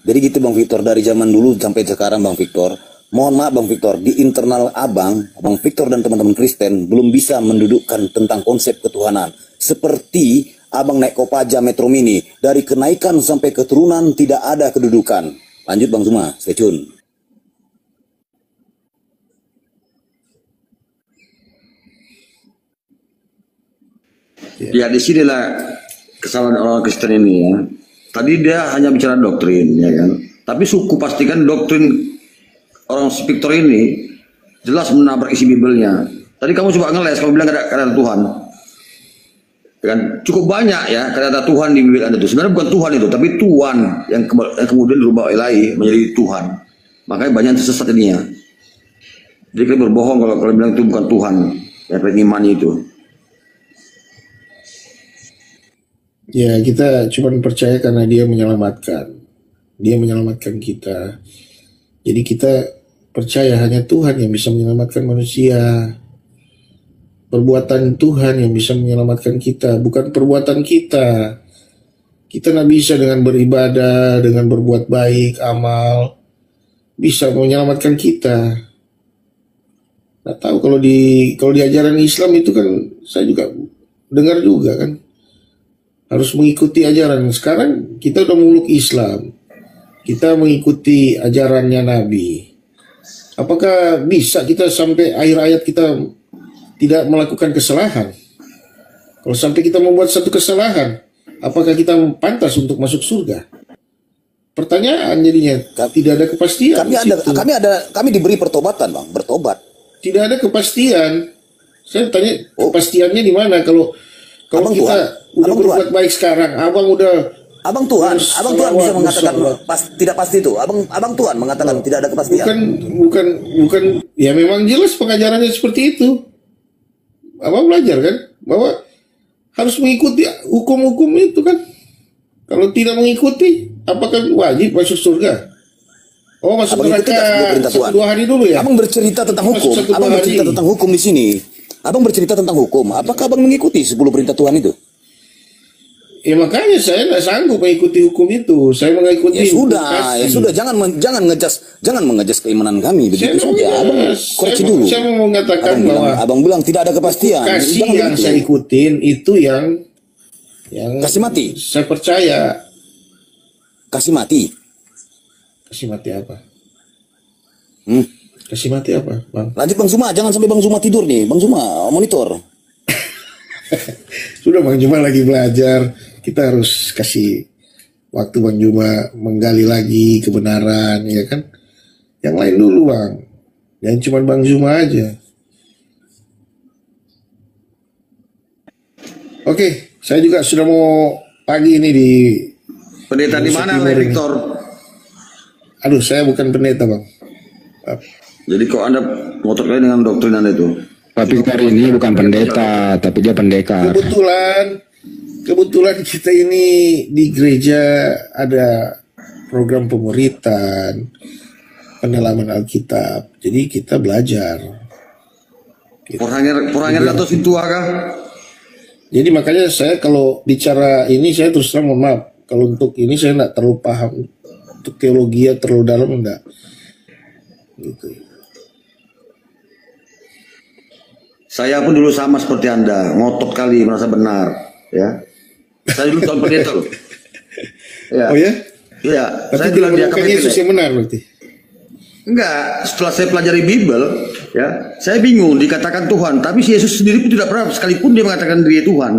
Jadi gitu bang Victor, dari zaman dulu sampai sekarang bang Victor. Mohon maaf Bang Victor, di internal Bang Victor dan teman-teman Kristen belum bisa mendudukkan tentang konsep ketuhanan. Seperti Abang naik Kopaja Metro Mini, dari kenaikan sampai keturunan tidak ada kedudukan. Lanjut Bang Zuma, stay tune. Ya disinilah kesalahan orang Kristen ini ya. Tadi dia hanya bicara doktrin ya kan. Tapi suku pastikan doktrin orang Victor ini jelas menabrak isi Bibelnya. Tadi kamu coba ngeles, kamu bilang ada Tuhan. Kan cukup banyak ya kata Tuhan di Bibel Anda itu. Sebenarnya bukan Tuhan itu, tapi Tuhan yang kemudian dirubah ilahi menjadi Tuhan. Makanya banyak yang tersesat ini ya. Jadi kita berbohong kalau bilang itu bukan Tuhan. Ya imani itu. Ya kita cuma percaya karena dia menyelamatkan. Dia menyelamatkan kita. Jadi kita percaya hanya Tuhan yang bisa menyelamatkan manusia. Perbuatan Tuhan yang bisa menyelamatkan kita, bukan perbuatan kita. Kita tidak bisa dengan beribadah, dengan berbuat baik, amal, bisa menyelamatkan kita. Nggak tahu kalau di ajaran Islam itu kan saya juga dengar juga kan harus mengikuti ajaran. Sekarang kita udah meluk Islam, kita mengikuti ajarannya Nabi. Apakah bisa kita sampai akhir ayat kita tidak melakukan kesalahan? Kalau sampai kita membuat satu kesalahan, apakah kita pantas untuk masuk surga? Pertanyaan jadinya, tidak ada kepastian. Kami diberi pertobatan, Bang, bertobat. Tidak ada kepastian. Saya tanya kepastiannya di mana? Kalau Abang kita Tuhan, udah berbuat baik sekarang, Abang Tuhan bisa mengatakan tidak pasti itu. Abang Tuhan mengatakan tidak ada kepastian. Bukan. Ya memang jelas pengajarannya seperti itu. Abang belajar kan bahwa harus mengikuti hukum-hukum itu kan. Kalau tidak mengikuti, apakah wajib masuk surga? Oh, masuk neraka 1-2 hari dulu ya? Abang bercerita tentang hukum. Abang bercerita tentang hukum di sini. Abang bercerita tentang hukum. Apakah abang mengikuti 10 perintah Tuhan itu? Ya makanya saya nggak sanggup mengikuti hukum itu. Saya mengikuti ya sudah, jangan mengejas keimanan kami begitu saja. Abang koreksi dulu. Saya mau mengatakan bahwa abang bilang tidak ada kepastian. Kasih yang saya ikutin itu yang kasih mati. Saya percaya. Kasih mati. Kasih mati apa? Kasih mati apa, Bang? Lanjut Bang Zuma, jangan sampai Bang Zuma tidur nih. Bang Zuma monitor. Sudah Bang Zuma lagi belajar. Kita harus kasih waktu Bang Zuma menggali lagi kebenaran, ya kan? Yang lain dulu, Bang. Jangan cuma Bang Zuma aja. Oke, saya juga sudah mau pagi ini di pendeta di mana, Victor? Aduh, saya bukan pendeta, Bang. Jadi kok Anda ngotot kali dengan doktrin Anda itu? Pak Victor ini bukan pendeta, tapi dia pendekar. Kebetulan kita ini di gereja ada program pemuritan, pendalaman Alkitab. Jadi kita belajar. Poranger atau sintua kah? Jadi makanya saya kalau bicara ini saya terus terang mohon maaf. Kalau untuk ini saya nggak terlalu paham. Untuk teologi terlalu dalam enggak. Gitu. Saya pun dulu sama seperti Anda, ngotot kali merasa benar, ya. Saya dulu tahun pendeta loh. Ya. Oh ya? Iya. Tapi saya tidak menemukan Yesus yang benar berarti. Enggak, setelah saya pelajari Bible, ya, saya bingung dikatakan Tuhan, tapi si Yesus sendiri pun tidak pernah sekalipun dia mengatakan diri Tuhan.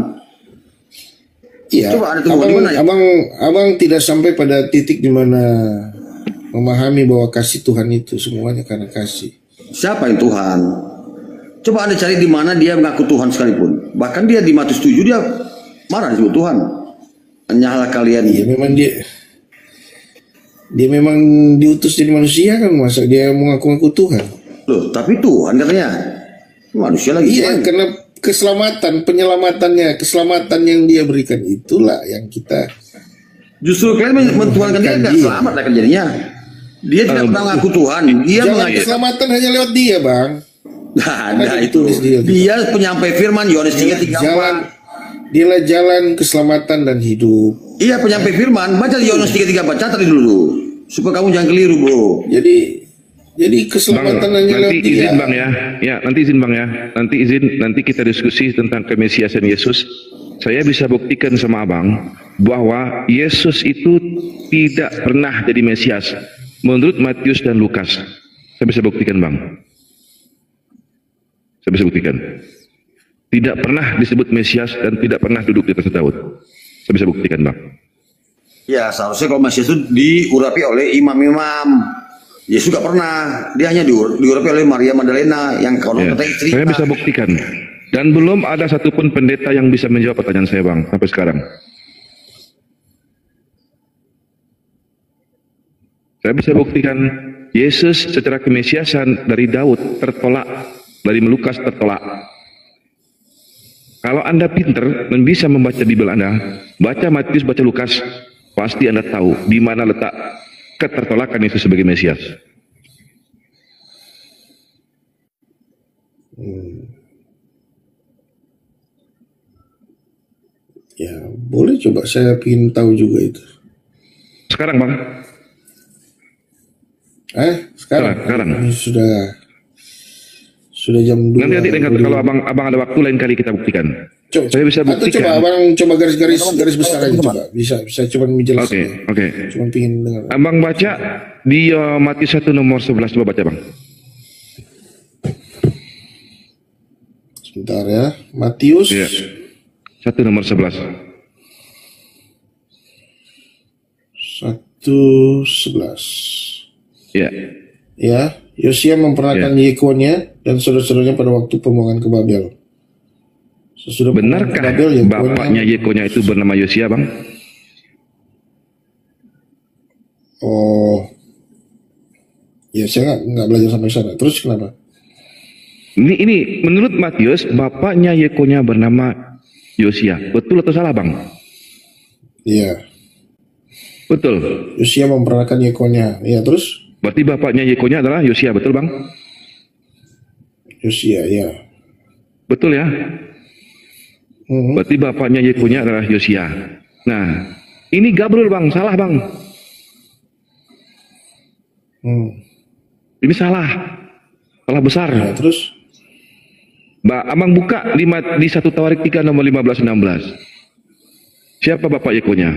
Iya. Coba Anda tunggu gimana ya? Abang tidak sampai pada titik di mana memahami bahwa kasih Tuhan itu semuanya karena kasih. Siapa yang Tuhan? Coba Anda cari di mana dia mengaku Tuhan sekalipun. Bahkan dia di Matius 7 dia marah disebut Tuhan. Hanyalah kalian. Iya, memang dia memang diutus jadi manusia kan, masa dia mengaku-ngaku Tuhan. Loh, tapi Tuhan katanya. Manusia lagi. Iya, karena keselamatan yang dia berikan itulah yang kita justru kalian mentuhankan dia nggak selamat akan jadinya. Dia tidak pernah mengaku Tuhan. Dia mengaku keselamatan hanya lewat dia, Bang. Nah itu dia penyampai firman Yohanes 3:34. Dialah jalan keselamatan dan hidup. Iya, penyampai firman. Baca Yohanes 3:34, catat dulu supaya kamu jangan keliru, Bro. Jadi keselamatan hanya lewat dia. Izin Bang ya. Ya, nanti izin Bang ya. Nanti kita diskusi tentang kemesiasan Yesus. Saya bisa buktikan sama Abang bahwa Yesus itu tidak pernah jadi Mesias menurut Matius dan Lukas. Saya bisa buktikan, Bang. Saya bisa buktikan. Tidak pernah disebut Mesias dan tidak pernah duduk di atas Daud. Saya bisa buktikan, Bang. Ya, seharusnya kalau Mesias itu diurapi oleh imam-imam. Yesus juga pernah. Dia hanya diurapi oleh Maria Magdalena yang kalau katanya istri. Saya bisa buktikan. Dan belum ada satupun pendeta yang bisa menjawab pertanyaan saya, Bang, sampai sekarang. Saya bisa buktikan Yesus secara kemesiasan dari Daud tertolak, dari Lukas tertolak. Kalau Anda pinter dan bisa membaca Bible Anda, baca Matius, baca Lukas, pasti Anda tahu di mana letak ketertolakan Yesus sebagai Mesias. Ya, boleh coba saya ingin tahu juga itu. Sekarang, Bang. Sekarang. Sekarang. Ini Sudah jam 2. Nanti kalau abang ada waktu lain kali kita buktikan. Saya bisa buktikan. Atau coba abang coba garis besar aja coba. Bisa coba menjelaskan. Oke. Cuma pingin dengar. Abang baca di Matius 1 nomor 11, coba baca bang. Sebentar ya. Matius 1 nomor 11. 1:11. Ya, Yosia memperanakan Yekonia dan saudara-saudaranya pada waktu pembuangan ke Babel. Sesudah benarkah ke Babel, bapaknya Yekonia itu bernama Yosia, bang? Oh, ya saya nggak belajar sampai sana. Terus kenapa? Ini menurut Matius bapaknya Yekonia bernama Yosia. Betul atau salah, bang? Iya. Betul. Yosia memperanakan Yekonia. Ya, terus? Berarti bapaknya Yekonia adalah Yosia, betul bang? Yosia, ya. Betul ya? Berarti bapaknya Yekonia adalah Yosia. Nah, ini Gabriel bang, salah bang. Ini salah besar. Ya, terus? Abang buka di 1 Tawarik 3 nomor 15-16. Siapa bapak Yekonia?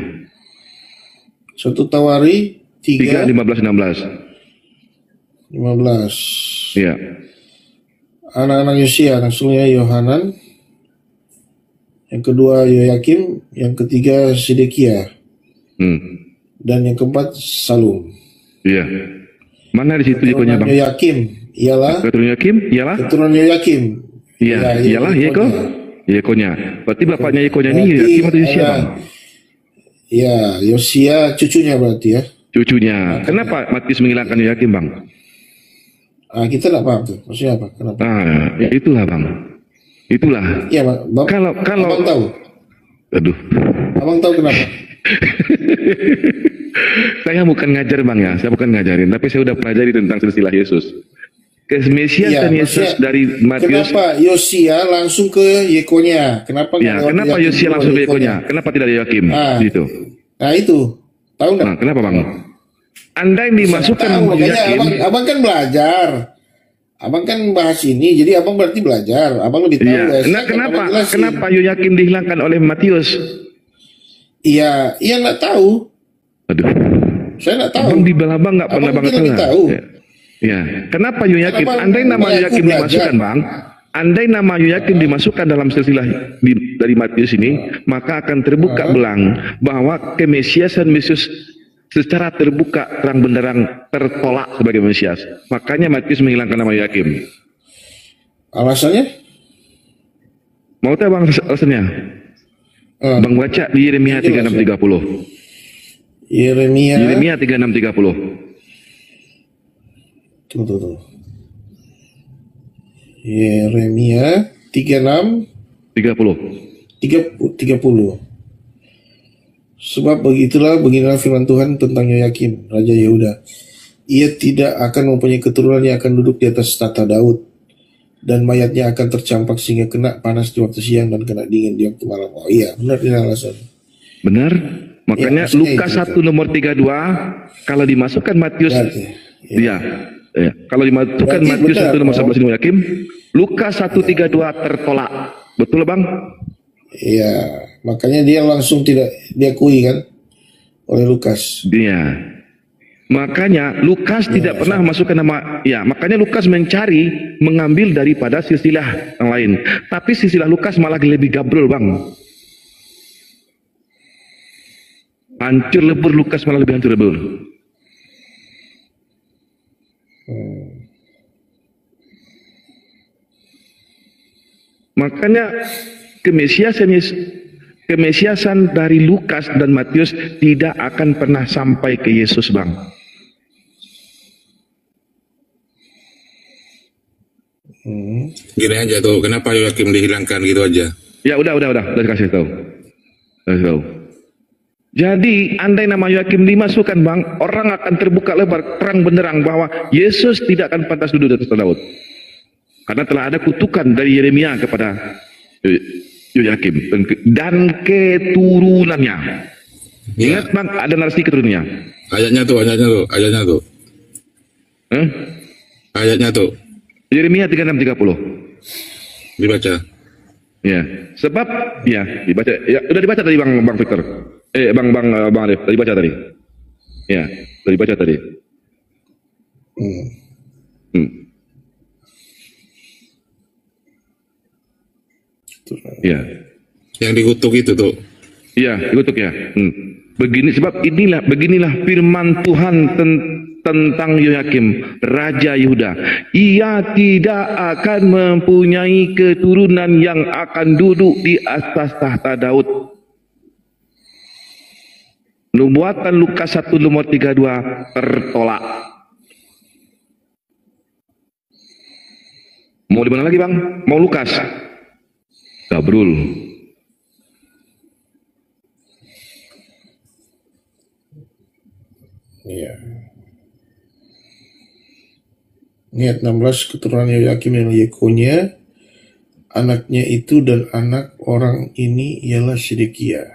1 Tawarik 3 15-16. 15. Iya. Anak-anak Yosia, anak sulungnya Yohanan, yang kedua Yoyakim, yang ketiga Sedekia, dan yang keempat Salum. Iya. Mana di situ Yekonia bang? Yoyakim ialah keturunan Yoyakim. Iya, ialah Yekonia. Berarti bapaknya Yekonia ini Yoyakim atau Yosia bang? Ya, Yosia cucunya berarti ya. Cucunya. Kenapa Matius menghilangkan Yoyakim bang? Kita tidak paham tuh. Maksudnya apa? Kenapa? Ya itulah bang. Itulah. Iya, kalau abang tahu. Aduh. Abang tahu kenapa? Saya bukan ngajar bang ya. Saya bukan ngajarin. Tapi saya udah pelajari tentang silsilah Yesus. Kemesiasan Yesus dari Matius. Kenapa Yosia langsung ke Yekonia? Kenapa? Ya, kenapa Yosia langsung ke Yekonia? Kenapa tidak Yoyakim? Gitu. Nah itu. Tahu nggak? Kenapa bang? Andai dimasukkan Yoyakim, abang kan belajar. Abang kan bahas ini, jadi abang berarti belajar. Abang lebih tahu. Iya. Nah, kenapa Yoyakim dihilangkan oleh Matius? Iya, nggak tahu. Aduh. Saya nggak tahu. Abang di Balabang nggak pernah banget tahu. Ya. Kenapa Yoyakim? Andai nama Yoyakim dimasukkan, bang. Andai nama Yoyakim dimasukkan dalam silsilah dari Matius ini, maka akan terbuka belang bahwa kemesiasan Yesus secara terbuka terang benderang tertolak sebagai Mesias. Makanya Matius menghilangkan nama Yoyakim. Alasannya? Mau tahu bang alasannya? Bang baca di Yeremia 36:30. Yeremia 36:30. Tuh. Yeremia 36:30. Sebab beginilah firman Tuhan tentang Yoyakim, Raja Yehuda. Ia tidak akan mempunyai keturunan yang akan duduk di atas tahta Daud, dan mayatnya akan tercampak sehingga kena panas di waktu siang dan kena dingin di waktu malam. Oh iya, benar ini alasan. Benar. Makanya ya, Lukas 1 nomor 32 kalau dimasukkan Matius kalau dimasukkan Matius 1 nomor 11 ini Yoyakim, Lukas 1:32 tertolak. Betul bang? Iya, makanya dia langsung tidak diakui kan oleh Lukas. Iya. Makanya Lukas tidak pernah masukkan nama. Ya, makanya Lukas mengambil daripada silsilah yang lain. Tapi silsilah Lukas malah lebih gabrol bang. Hancur lebur, Lukas malah lebih hancur lebur. Makanya kemesiasan dari Lukas dan Matius tidak akan pernah sampai ke Yesus bang. Gini aja tuh, kenapa Yoyakim dihilangkan gitu aja? Ya udah kasih tahu. Jadi andai nama Yoyakim dimasukkan bang, orang akan terbuka lebar terang benderang bahwa Yesus tidak akan pantas duduk di atas Daud. Karena telah ada kutukan dari Yeremia kepada Yoyakim dan keturunannya. Ingat bang, ada narasi keturunannya. Ayatnya tuh. Ayatnya tuh. Yeremia 36:30. Dibaca. Ya, sebab ya dibaca. Ya, udah dibaca tadi Bang Victor. Bang Arif, tadi baca tadi. Ya, udah dibaca tadi. Ya. Yang dikutuk itu tuh. Iya, dikutuk ya. Beginilah firman Tuhan tentang Yoyakim, Raja Yehuda. Ia tidak akan mempunyai keturunan yang akan duduk di atas tahta Daud. Nubuatan Lukas 1 nomor 32 tertolak. Mau di mana lagi Bang? Mau Lukas? Gabrul. Iya. Ini ayat 16, keturunan Yoyakim dan Yekonia, anaknya itu dan anak orang ini ialah Sedekia.